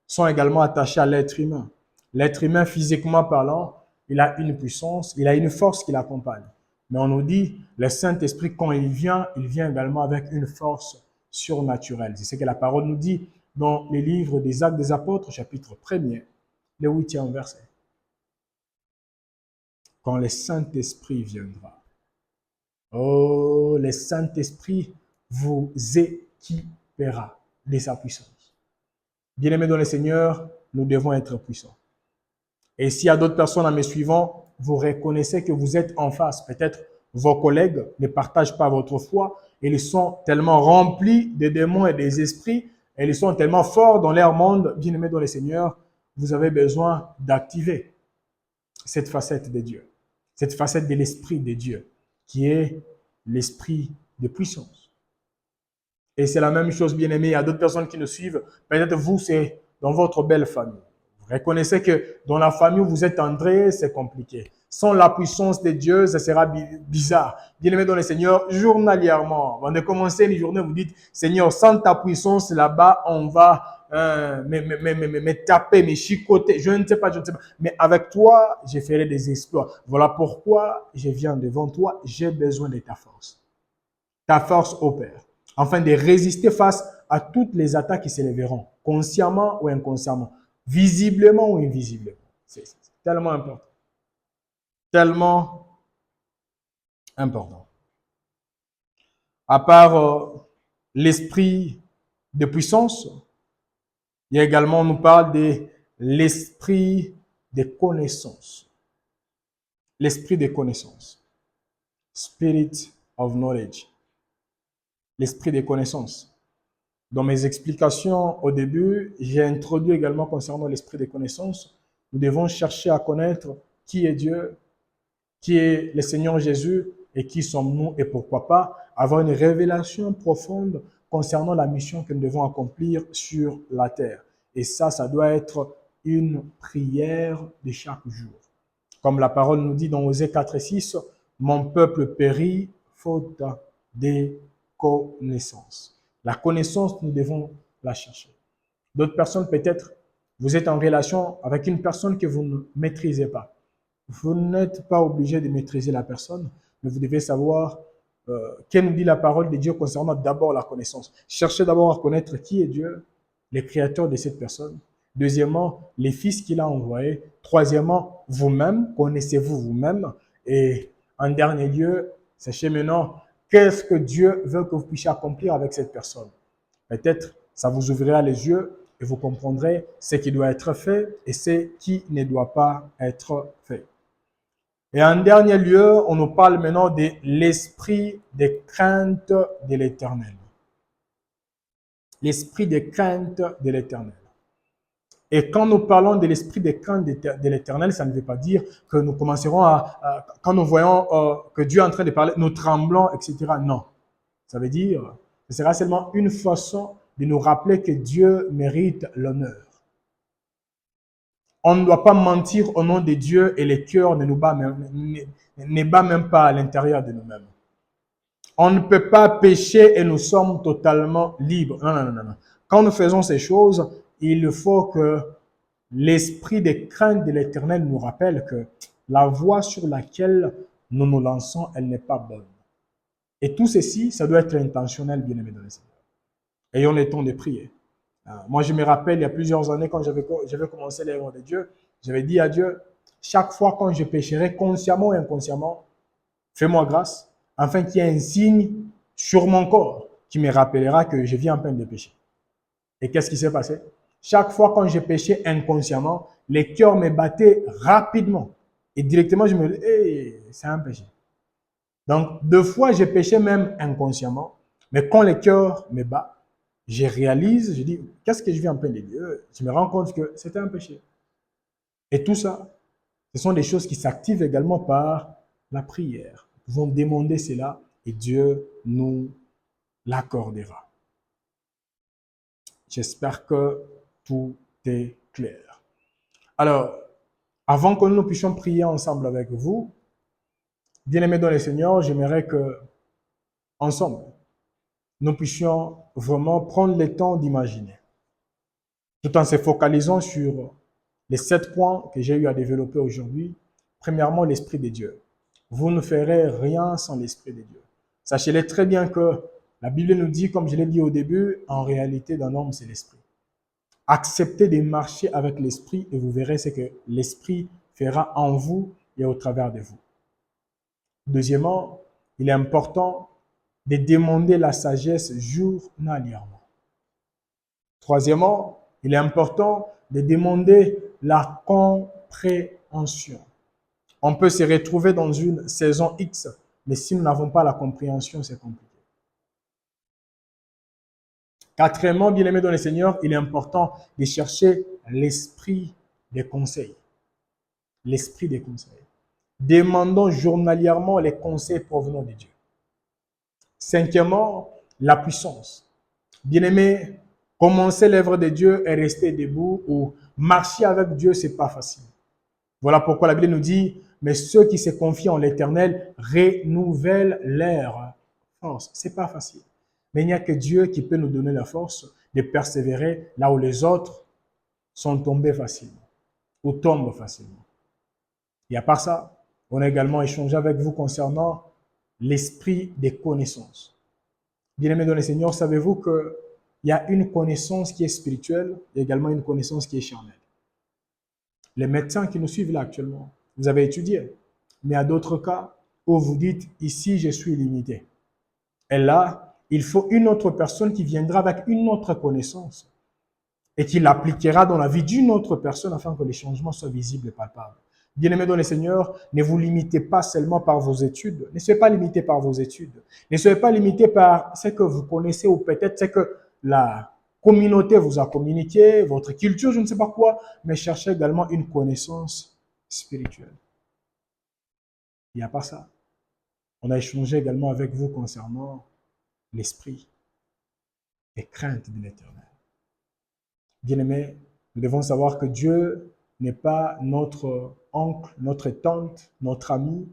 sont également attachées à l'être humain. L'être humain, physiquement parlant, il a une puissance, il a une force qui l'accompagne. Mais on nous dit, le Saint-Esprit, quand il vient également avec une force surnaturelle. C'est ce que la parole nous dit dans les livres des Actes des Apôtres, chapitre 1er, le 8e verset. Quand le Saint-Esprit viendra. Oh, le Saint-Esprit vous équipera de sa puissance. Bien-aimés dans le Seigneur, nous devons être puissants. Et s'il y a d'autres personnes en me suivant, vous reconnaissez que vous êtes en face. Peut-être vos collègues ne partagent pas votre foi et ils sont tellement remplis des démons et des esprits et ils sont tellement forts dans leur monde. Bien-aimés dans le Seigneur, vous avez besoin d'activer cette facette de Dieu, cette facette de l'esprit de Dieu, qui est l'esprit de puissance. Et c'est la même chose, bien-aimés, il y a d'autres personnes qui nous suivent. Peut-être vous, c'est dans votre belle famille. Vous reconnaissez que dans la famille où vous êtes entré, c'est compliqué. Sans la puissance de Dieu, ça sera bizarre. Bien-aimés dans le Seigneur, journalièrement, avant de commencer une journée, vous dites, Seigneur, sans ta puissance là-bas, on va me taper, me chicoter, je ne sais pas. Mais avec toi, je ferai des exploits. Voilà pourquoi je viens devant toi, j'ai besoin de ta force. Ta force opère, afin de résister face à toutes les attaques qui s'élèveront, consciemment ou inconsciemment, visiblement ou invisiblement. C'est tellement important. Tellement important. À part l'esprit de puissance, il y a également, on nous parle de l'esprit de connaissance. L'esprit de connaissance. Spirit of knowledge. L'esprit de connaissance. Dans mes explications au début, j'ai introduit également concernant l'esprit de connaissance. Nous devons chercher à connaître qui est Dieu, qui est le Seigneur Jésus et qui sommes-nous et pourquoi pas avoir une révélation profonde concernant la mission que nous devons accomplir sur la terre. Et ça doit être une prière de chaque jour. Comme la parole nous dit dans Osée 4 et 6, « Mon peuple périt faute de connaissance. » La connaissance, nous devons la chercher. D'autres personnes, peut-être, vous êtes en relation avec une personne que vous ne maîtrisez pas. Vous n'êtes pas obligé de maîtriser la personne, mais vous devez savoir qu'elle nous dit la parole de Dieu concernant d'abord la connaissance. Cherchez d'abord à connaître qui est Dieu, les créateurs de cette personne. Deuxièmement, les fils qu'il a envoyés. Troisièmement, vous-même, connaissez-vous vous-même. Et en dernier lieu, sachez maintenant qu'est-ce que Dieu veut que vous puissiez accomplir avec cette personne. Peut-être ça vous ouvrira les yeux et vous comprendrez ce qui doit être fait et ce qui ne doit pas être fait. Et en dernier lieu, on nous parle maintenant de l'esprit de crainte de l'Éternel. L'esprit de crainte de l'Éternel. Et quand nous parlons de l'esprit de crainte de l'Éternel, ça ne veut pas dire que nous commencerons quand nous voyons que Dieu est en train de parler, nous tremblons, etc. Non. Ça veut dire, ce sera seulement une façon de nous rappeler que Dieu mérite l'honneur. On ne doit pas mentir au nom de Dieu et le cœur ne bat même pas à l'intérieur de nous-mêmes. On ne peut pas pécher et nous sommes totalement libres. Non, non, non, non. Quand nous faisons ces choses, il faut que l'esprit de crainte de l'Éternel nous rappelle que la voie sur laquelle nous nous lançons, elle n'est pas bonne. Et tout ceci, ça doit être intentionnel, bien aimé dans le Seigneur. Ayons le temps de prier. Moi, je me rappelle, il y a plusieurs années, quand j'avais commencé l'œuvre de Dieu, j'avais dit à Dieu, chaque fois quand je pécherai, consciemment ou inconsciemment, fais-moi grâce, afin qu'il y ait un signe sur mon corps qui me rappellera que je viens en peine de pécher. Et qu'est-ce qui s'est passé? Chaque fois quand j'ai péché inconsciemment, le cœur me battait rapidement. Et directement, je me dis, hey, c'est un péché. Donc, 2 fois, j'ai péché même inconsciemment. Mais quand le cœur me bat, je réalise, je dis, qu'est-ce que je vis en peine de Dieu? Je me rends compte que c'était un péché. Et tout ça, ce sont des choses qui s'activent également par la prière. Nous pouvons demander cela et Dieu nous l'accordera. J'espère que tout est clair. Alors, avant que nous puissions prier ensemble avec vous, bien-aimés dans le Seigneur, j'aimerais que, ensemble, nous puissions vraiment prendre le temps d'imaginer, tout en se focalisant sur les 7 points que j'ai eu à développer aujourd'hui. Premièrement, l'Esprit de Dieu. Vous ne ferez rien sans l'Esprit de Dieu. Sachez-le très bien que la Bible nous dit, comme je l'ai dit au début, en réalité, d'un homme, c'est l'Esprit. Acceptez de marcher avec l'Esprit et vous verrez ce que l'Esprit fera en vous et au travers de vous. Deuxièmement, il est important de demander la sagesse journalièrement. Troisièmement, il est important de demander la compréhension. On peut se retrouver dans une saison X, mais si nous n'avons pas la compréhension, c'est compliqué. Quatrièmement, bien-aimé dans le Seigneur, il est important de chercher l'esprit des conseils. L'esprit des conseils. Demandons journalièrement les conseils provenant de Dieu. Cinquièmement, la puissance. Bien-aimé, commencer l'œuvre de Dieu et rester debout ou marcher avec Dieu, ce n'est pas facile. Voilà pourquoi la Bible nous dit, mais ceux qui se confient en l'Éternel renouvellent leur force. Ce n'est pas facile. Mais il n'y a que Dieu qui peut nous donner la force de persévérer là où les autres sont tombés facilement ou tombent facilement. Et à part ça, on a également échangé avec vous concernant l'esprit des connaissances. Bien-aimés dans le Seigneur, savez-vous qu'il y a une connaissance qui est spirituelle et également une connaissance qui est charnelle. Les médecins qui nous suivent là actuellement, vous avez étudié, mais il y a d'autres cas où vous dites, ici je suis limité. Et là, il faut une autre personne qui viendra avec une autre connaissance et qui l'appliquera dans la vie d'une autre personne afin que les changements soient visibles et palpables. Bien-aimés dans le Seigneur, ne vous limitez pas seulement par vos études. Ne soyez pas limité par vos études. Ne soyez pas limité par ce que vous connaissez ou peut-être ce que la communauté vous a communiqué, votre culture, je ne sais pas quoi, mais cherchez également une connaissance spirituelle. Il n'y a pas ça. On a échangé également avec vous concernant l'esprit et crainte de l'Éternel. Bien-aimés, nous devons savoir que Dieu n'est pas notre oncle, notre tante, notre ami,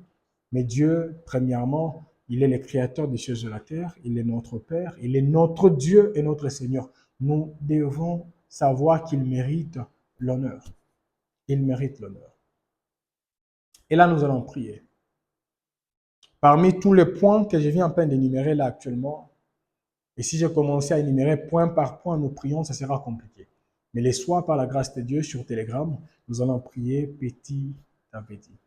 mais Dieu, premièrement, il est le créateur des cieux et de la terre, il est notre Père, il est notre Dieu et notre Seigneur. Nous devons savoir qu'il mérite l'honneur. Il mérite l'honneur. Et là, nous allons prier. Parmi tous les points que je viens à peine d'énumérer là actuellement, et si je commençais à énumérer point par point, nous prions, ça sera compliqué. Mais les soirs, par la grâce de Dieu, sur Telegram, nous allons prier petit à petit.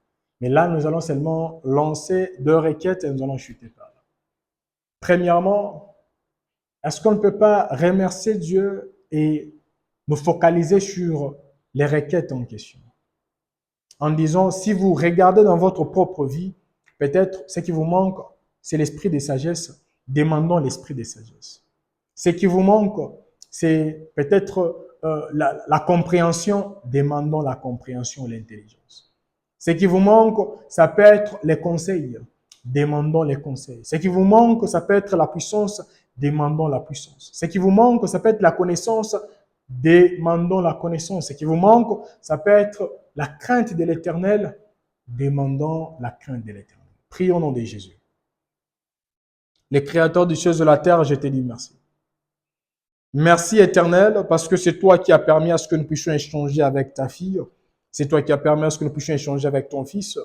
Mais là, nous allons seulement lancer 2 requêtes et nous allons chuter par là. Premièrement, est-ce qu'on ne peut pas remercier Dieu et nous focaliser sur les requêtes en question? En disant, si vous regardez dans votre propre vie, peut-être ce qui vous manque, c'est l'esprit de sagesse. Demandons l'esprit de sagesse. Ce qui vous manque, c'est peut-être la compréhension. Demandons la compréhension, l'intelligence. Ce qui vous manque, ça peut être les conseils. Demandons les conseils. Ce qui vous manque, ça peut être la puissance. Demandons la puissance. Ce qui vous manque, ça peut être la connaissance. Demandons la connaissance. Ce qui vous manque, ça peut être la crainte de l'Éternel. Demandons la crainte de l'Éternel. Prions au nom de Jésus. Le Créateur du ciel et de la terre, je te dis merci. Merci Éternel, parce que c'est toi qui as permis à ce que nous puissions échanger avec ta fille. C'est toi qui as permis à ce que nous puissions échanger avec ton fils.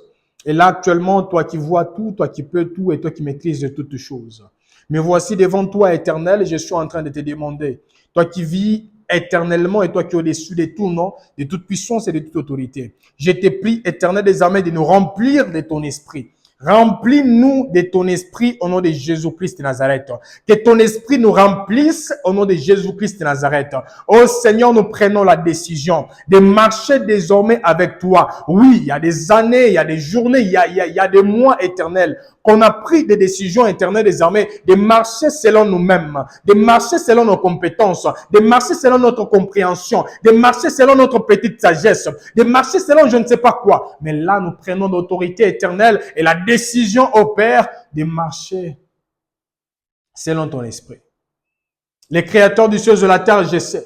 Et là, actuellement, toi qui vois tout, toi qui peux tout et toi qui maîtrises de toutes choses. Mais voici devant toi, Éternel, je suis en train de te demander, toi qui vis éternellement et toi qui es au-dessus de tout nom, de toute puissance et de toute autorité. Je te prie, Éternel des armées, de nous remplir de ton esprit. Remplis-nous de ton esprit au nom de Jésus-Christ de Nazareth. Que ton esprit nous remplisse au nom de Jésus-Christ de Nazareth. Oh Seigneur, nous prenons la décision de marcher désormais avec toi. Oui, il y a des années, il y a des journées, il y a des mois éternels qu'on a pris des décisions éternelles désormais de marcher selon nous-mêmes, de marcher selon nos compétences, de marcher selon notre compréhension, de marcher selon notre petite sagesse, de marcher selon je ne sais pas quoi. Mais là, nous prenons l'autorité éternelle et la décision au Père de marcher selon ton esprit. Les créateurs du ciel et de la terre, je sais.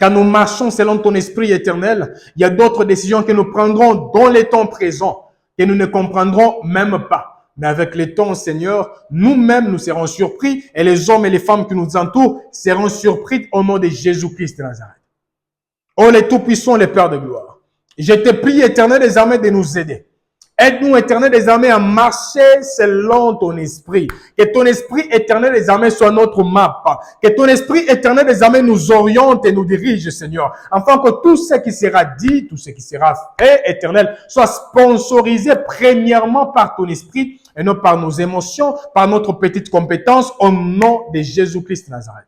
Quand nous marchons selon ton esprit éternel, il y a d'autres décisions que nous prendrons dans les temps présents, que nous ne comprendrons même pas. Mais avec le temps, Seigneur, nous-mêmes, nous serons surpris et les hommes et les femmes qui nous entourent seront surpris au nom de Jésus-Christ de Nazareth. Oh, les tout-puissants, les Pères de gloire. Je te prie, Éternel des armées, de nous aider. Aide-nous, Éternel des armées, à marcher selon ton esprit. Que ton esprit éternel des armées soit notre map. Que ton esprit éternel des armées nous oriente et nous dirige, Seigneur. Afin que tout ce qui sera dit, tout ce qui sera fait, éternel, soit sponsorisé premièrement par ton esprit et non par nos émotions, par notre petite compétence, au nom de Jésus-Christ de Nazareth.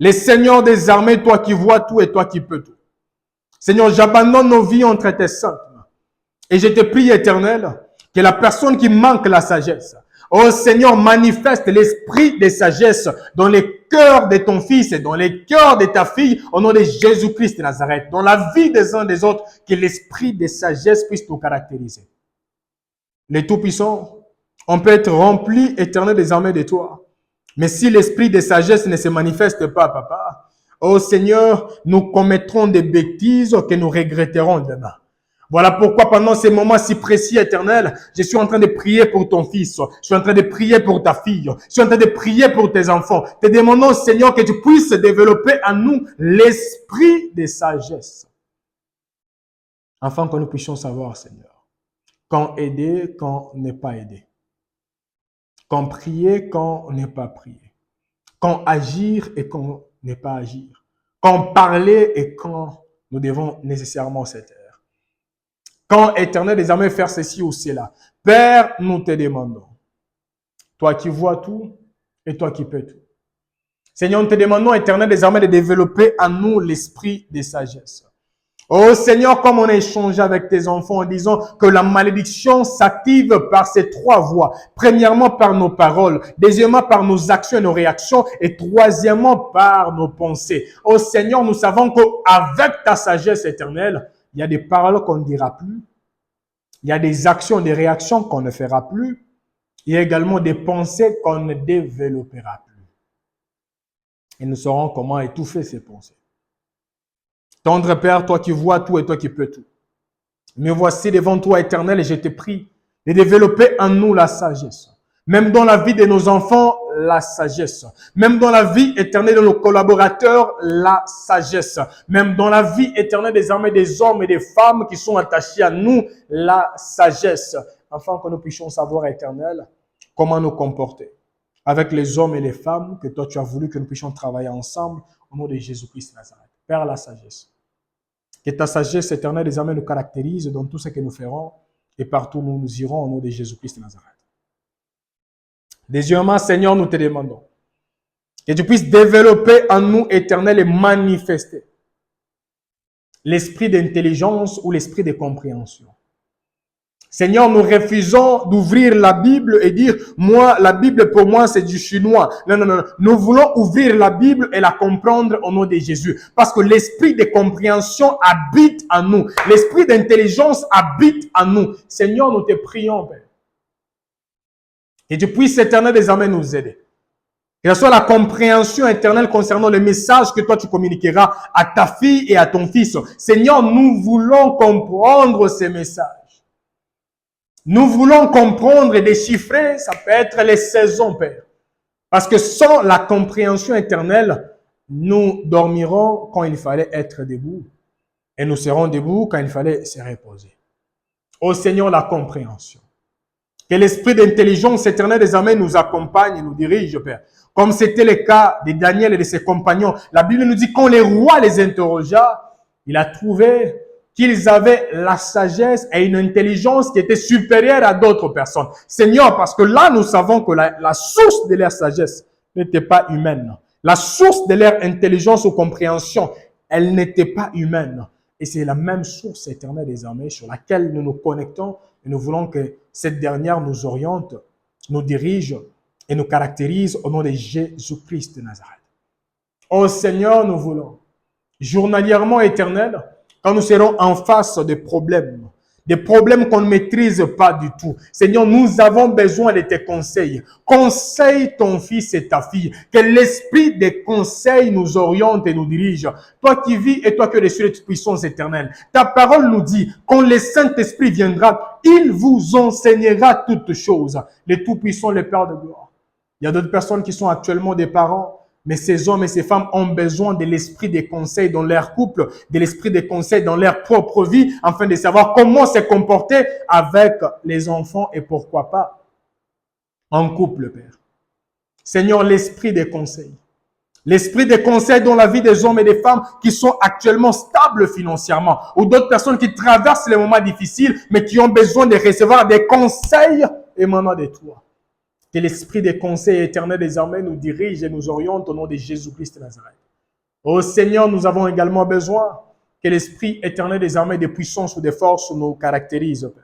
Les seigneurs des armées, toi qui vois tout et toi qui peux tout. Seigneur, j'abandonne nos vies entre tes saints. Et je te prie, Éternel, que la personne qui manque la sagesse, oh Seigneur, manifeste l'esprit de sagesse dans les cœurs de ton fils et dans les cœurs de ta fille, au nom de Jésus-Christ de Nazareth, dans la vie des uns des autres, que l'esprit de sagesse puisse nous caractériser. Les tout-puissants, on peut être rempli, Éternel, des armées de toi. Mais si l'esprit de sagesse ne se manifeste pas, Papa, oh Seigneur, nous commettrons des bêtises que nous regretterons demain. Voilà pourquoi pendant ces moments si précis, Éternel, je suis en train de prier pour ton fils, je suis en train de prier pour ta fille, je suis en train de prier pour tes enfants. Te demandons, Seigneur, que tu puisses développer en nous l'esprit de sagesse. Afin que nous puissions savoir, Seigneur, quand aider, quand ne pas aider. Quand prier, quand ne pas prier. Quand agir et quand ne pas agir. Quand parler et quand nous devons nécessairement se taire. Quand, Éternel des armées, faire ceci ou cela. Père, nous te demandons. Toi qui vois tout et toi qui peux tout. Seigneur, nous te demandons, Éternel des armées, de développer en nous l'esprit de sagesse. Oh Seigneur, comme on a échangé avec tes enfants en disant que la malédiction s'active par ces 3 voies. Premièrement, par nos paroles. Deuxièmement, par nos actions et nos réactions. Et troisièmement, par nos pensées. Oh Seigneur, nous savons qu'avec ta sagesse éternelle, il y a des paroles qu'on ne dira plus. Il y a des actions, des réactions qu'on ne fera plus. Il y a également des pensées qu'on ne développera plus. Et nous saurons comment étouffer ces pensées. Tendre Père, toi qui vois tout et toi qui peux tout. Mais voici devant toi, Éternel, et je te prie de développer en nous la sagesse. Même dans la vie de nos enfants, la sagesse. Même dans la vie éternelle de nos collaborateurs, la sagesse. Même dans la vie éternelle des armées des hommes et des femmes qui sont attachés à nous, la sagesse. Afin que nous puissions savoir, Éternel, comment nous comporter avec les hommes et les femmes que toi tu as voulu que nous puissions travailler ensemble au nom de Jésus-Christ de Nazareth. Père, la sagesse. Que ta sagesse éternelle désormais nous caractérise dans tout ce que nous ferons et partout où nous irons au nom de Jésus-Christ de Nazareth. Deuxièmement, Seigneur, nous te demandons que tu puisses développer en nous, Éternel, et manifester l'esprit d'intelligence ou l'esprit de compréhension. Seigneur, nous refusons d'ouvrir la Bible et dire, moi, la Bible pour moi, c'est du chinois. Non, non, non. Nous voulons ouvrir la Bible et la comprendre au nom de Jésus. Parce que l'esprit de compréhension habite en nous. L'esprit d'intelligence habite en nous. Seigneur, nous te prions, Père. Que tu puisses, Éternel, désormais nous aider. Que ce soit la compréhension éternelle concernant le message que toi tu communiqueras à ta fille et à ton fils. Seigneur, nous voulons comprendre ces messages. Nous voulons comprendre et déchiffrer, ça peut être les saisons, Père. Parce que sans la compréhension éternelle, nous dormirons quand il fallait être debout. Et nous serons debout quand il fallait se reposer. Ô Seigneur, la compréhension. Que l'esprit d'intelligence éternelle désormais nous accompagne et nous dirige, Père. Comme c'était le cas de Daniel et de ses compagnons. La Bible nous dit quand les rois les interrogea, il a trouvé qu'ils avaient la sagesse et une intelligence qui était supérieure à d'autres personnes. Seigneur, parce que là, nous savons que la source de leur sagesse n'était pas humaine. La source de leur intelligence ou compréhension, elle n'était pas humaine. Et c'est la même source éternelle désormais sur laquelle nous nous connectons et nous voulons que cette dernière nous oriente, nous dirige et nous caractérise au nom de Jésus-Christ de Nazareth. Oh Seigneur, nous voulons, journalièrement éternel, quand nous serons en face des problèmes qu'on ne maîtrise pas du tout. Seigneur, nous avons besoin de tes conseils. Conseille ton fils et ta fille. Que l'esprit des conseils nous oriente et nous dirige. Toi qui vis et toi qui es le ciel de puissance éternelle. Ta parole nous dit, quand le Saint-Esprit viendra, il vous enseignera toutes choses. Le Tout-Puissant, le Père de gloire. Il y a d'autres personnes qui sont actuellement des parents. Mais ces hommes et ces femmes ont besoin de l'esprit des conseils dans leur couple, de l'esprit des conseils dans leur propre vie, afin de savoir comment se comporter avec les enfants et pourquoi pas en couple, Père. Seigneur, l'esprit des conseils. L'esprit des conseils dans la vie des hommes et des femmes qui sont actuellement stables financièrement, ou d'autres personnes qui traversent les moments difficiles, mais qui ont besoin de recevoir des conseils émanant de toi. Que l'esprit des conseils éternels désormais nous dirige et nous oriente au nom de Jésus-Christ de Nazareth. Ô Seigneur, nous avons également besoin que l'esprit éternel désormais des puissances ou des forces nous caractérise, Père.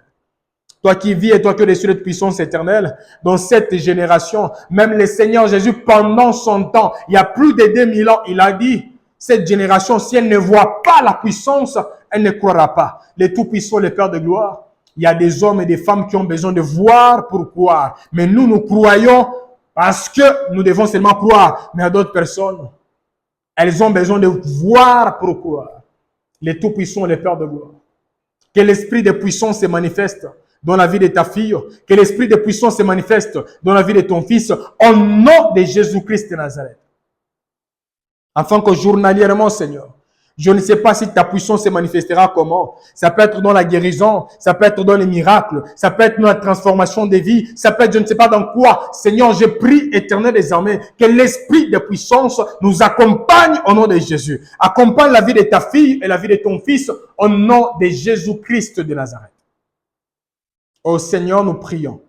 Toi qui vis et toi qui es dessus de puissance éternelle, dans cette génération, même le Seigneur Jésus, pendant son temps, il y a plus de 2000 ans, il a dit, cette génération, si elle ne voit pas la puissance, elle ne croira pas. Le Tout-Puissant, le Père de gloire, il y a des hommes et des femmes qui ont besoin de voir pour croire. Mais nous, nous croyons parce que nous devons seulement croire. Mais à d'autres personnes, elles ont besoin de voir pour croire. Le Tout-Puissant, le Père de gloire. Que l'esprit de puissance se manifeste dans la vie de ta fille. Que l'esprit de puissance se manifeste dans la vie de ton fils. Au nom de Jésus-Christ de Nazareth. Afin que journalièrement, Seigneur, je ne sais pas si ta puissance se manifestera comment. Ça peut être dans la guérison, ça peut être dans les miracles, ça peut être dans la transformation des vies, ça peut être je ne sais pas dans quoi. Seigneur, je prie éternel des armées que l'esprit de puissance nous accompagne au nom de Jésus. Accompagne la vie de ta fille et la vie de ton fils au nom de Jésus-Christ de Nazareth. Ô Seigneur, nous prions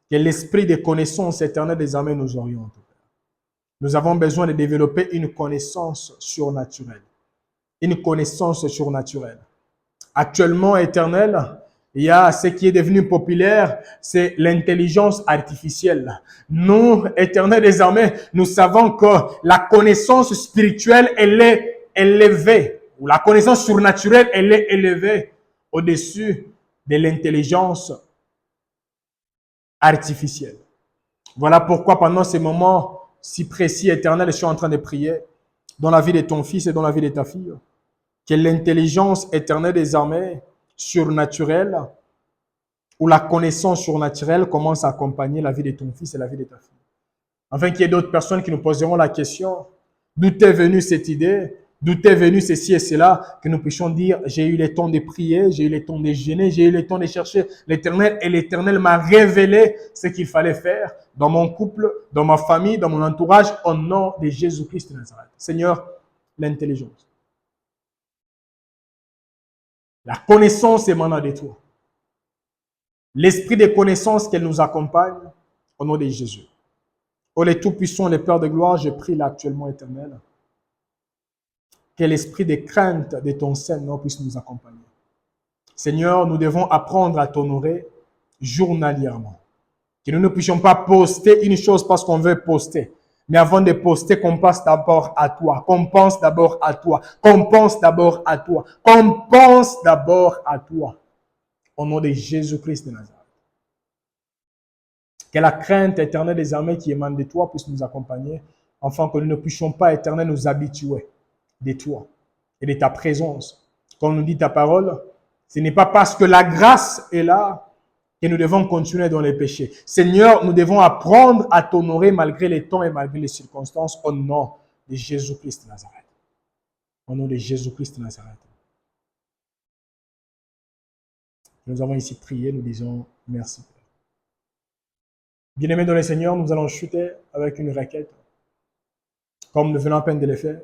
que l'esprit de connaissance éternelle des armées nous oriente. Nous avons besoin de développer une connaissance surnaturelle. Une connaissance surnaturelle. Actuellement, éternel, il y a ce qui est devenu populaire, c'est l'intelligence artificielle. Nous, éternel désormais, nous savons que la connaissance spirituelle, elle est élevée. Ou la connaissance surnaturelle, elle est élevée au-dessus de l'intelligence artificielle. Voilà pourquoi pendant ces moments si précis, éternel, je suis en train de prier dans la vie de ton fils et dans la vie de ta fille. Que l'intelligence éternelle des armées surnaturelle ou la connaissance surnaturelle commence à accompagner la vie de ton fils et la vie de ta fille. Afin qu'il y ait d'autres personnes qui nous poseront la question, d'où est venue cette idée, d'où est venu ceci et cela, que nous puissions dire, j'ai eu le temps de prier, j'ai eu le temps de jeûner, j'ai eu le temps de chercher l'Éternel et l'Éternel m'a révélé ce qu'il fallait faire dans mon couple, dans ma famille, dans mon entourage, au nom de Jésus-Christ de Nazareth. Seigneur, l'intelligence, la connaissance émanant de toi, l'esprit de connaissance qu'elle nous accompagne, au nom de Jésus. Ô les tout-puissants, les pères de gloire, je prie là actuellement, Éternel, que l'esprit de crainte de ton Seigneur puisse nous accompagner. Seigneur, nous devons apprendre à t'honorer journalièrement. Que nous ne puissions pas poster une chose parce qu'on veut poster. Mais avant de poster, qu'on passe d'abord à toi, qu'on pense d'abord à toi, qu'on pense d'abord à toi, qu'on pense d'abord à toi. Au nom de Jésus-Christ de Nazareth. Que la crainte éternelle des armées qui émane de toi puisse nous accompagner, afin que nous ne puissions pas, éternel, nous habituer de toi et de ta présence. Comme nous dit ta parole, ce n'est pas parce que la grâce est là que nous devons continuer dans les péchés. Seigneur, nous devons apprendre à t'honorer malgré les temps et malgré les circonstances au nom de Jésus-Christ de Nazareth. Au nom de Jésus-Christ de Nazareth. Nous avons ici prié, nous disons merci. Bien-aimés dans le Seigneur, nous allons chuter avec une requête. Comme nous venons à peine de le faire,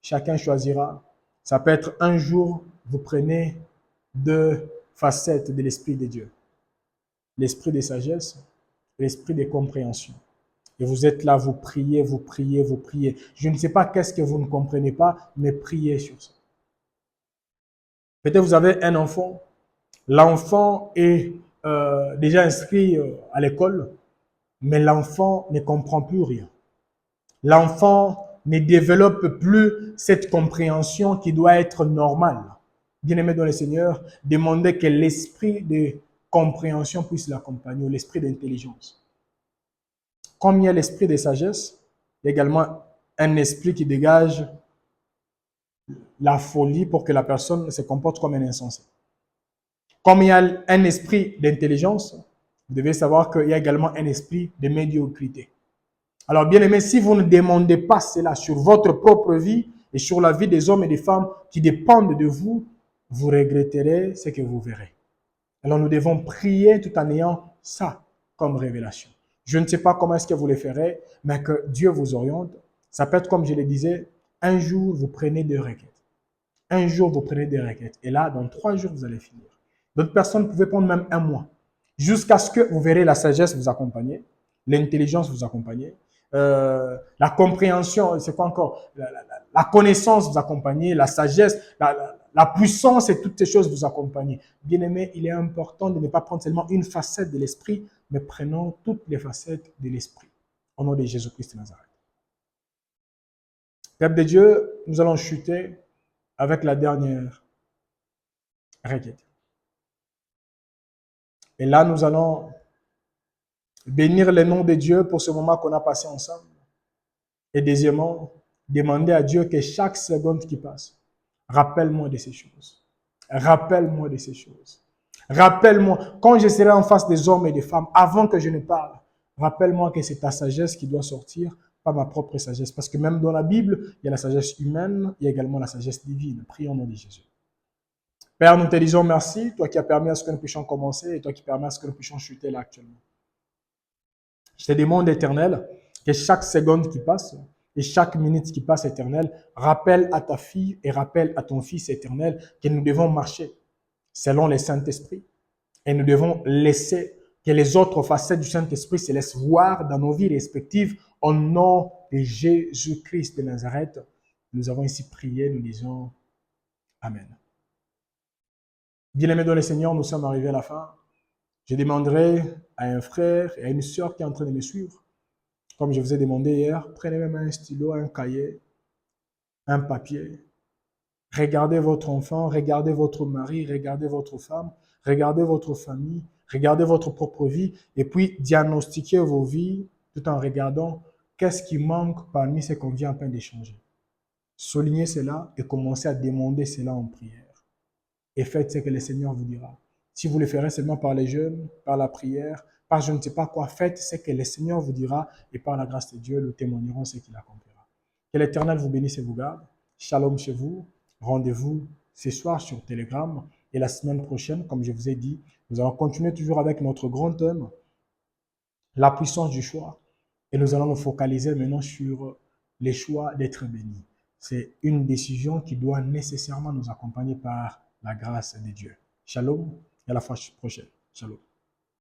chacun choisira. Ça peut être un jour, vous prenez 2 facettes de l'Esprit de Dieu. L'esprit de sagesse, l'esprit de compréhension. Et vous êtes là, vous priez, vous priez, vous priez. Je ne sais pas qu'est-ce que vous ne comprenez pas, mais priez sur ça. Peut-être vous avez un enfant. L'enfant est déjà inscrit à l'école, mais l'enfant ne comprend plus rien. L'enfant ne développe plus cette compréhension qui doit être normale. Bien-aimé dans le Seigneur, demandez que l'esprit de compréhension puisse l'accompagner, ou l'esprit d'intelligence. Comme il y a l'esprit de sagesse, il y a également un esprit qui dégage la folie pour que la personne se comporte comme un insensé. Comme il y a un esprit d'intelligence, vous devez savoir qu'il y a également un esprit de médiocrité. Alors, bien aimé, si vous ne demandez pas cela sur votre propre vie et sur la vie des hommes et des femmes qui dépendent de vous, vous regretterez ce que vous verrez. Alors, nous devons prier tout en ayant ça comme révélation. Je ne sais pas comment est-ce que vous le ferez, mais que Dieu vous oriente. Ça peut être, comme je le disais, un jour, vous prenez 2 requêtes. Un jour, vous prenez 2 requêtes. Et là, dans 3 jours, vous allez finir. D'autres personnes pouvaient prendre même 1 mois. Jusqu'à ce que vous verrez la sagesse vous accompagner, l'intelligence vous accompagner, la compréhension, c'est quoi encore? La connaissance vous accompagner, la sagesse, la puissance et toutes ces choses vous accompagner. Bien aimé, il est important de ne pas prendre seulement une facette de l'esprit, mais prenons toutes les facettes de l'esprit. Au nom de Jésus-Christ de Nazareth. Peuple de Dieu, nous allons chuter avec la dernière requête. Et là, nous allons bénir le nom de Dieu pour ce moment qu'on a passé ensemble. Et deuxièmement, demander à Dieu que chaque seconde qui passe, rappelle-moi de ces choses. Rappelle-moi de ces choses. Rappelle-moi, quand je serai en face des hommes et des femmes, avant que je ne parle, rappelle-moi que c'est ta sagesse qui doit sortir, pas ma propre sagesse. Parce que même dans la Bible, il y a la sagesse humaine, il y a également la sagesse divine. Prions au nom de Jésus. Père, nous te disons merci, toi qui as permis à ce que nous puissions commencer et toi qui permets à ce que nous puissions chuter là actuellement. Je te demande, Éternel, que chaque seconde qui passe et chaque minute qui passe, Éternel, rappelle à ta fille et rappelle à ton fils, Éternel, que nous devons marcher selon le Saint-Esprit et nous devons laisser que les autres facettes du Saint-Esprit se laissent voir dans nos vies respectives au nom de Jésus-Christ de Nazareth. Nous avons ici prié, nous disons Amen. Bien-aimés dans le Seigneur, nous sommes arrivés à la fin. Je demanderai à un frère et à une sœur qui est en train de me suivre, comme je vous ai demandé hier, prenez même un stylo, un cahier, un papier. Regardez votre enfant, regardez votre mari, regardez votre femme, regardez votre famille, regardez votre propre vie et puis diagnostiquez vos vies tout en regardant qu'est-ce qui manque parmi ce qu'on vient à peine d'échanger. Soulignez cela et commencez à demander cela en prière. Et faites ce que le Seigneur vous dira. Si vous le ferez seulement par les jeûnes, par la prière, par je ne sais pas quoi, faites ce que le Seigneur vous dira et par la grâce de Dieu, nous témoignerons ce qu'il accomplira. Que l'Éternel vous bénisse et vous garde. Shalom chez vous. Rendez-vous ce soir sur Telegram et la semaine prochaine, comme je vous ai dit, nous allons continuer toujours avec notre grand thème, la puissance du choix. Et nous allons nous focaliser maintenant sur les choix d'être bénis. C'est une décision qui doit nécessairement nous accompagner par la grâce de Dieu. Shalom et à la fois prochaine. Shalom.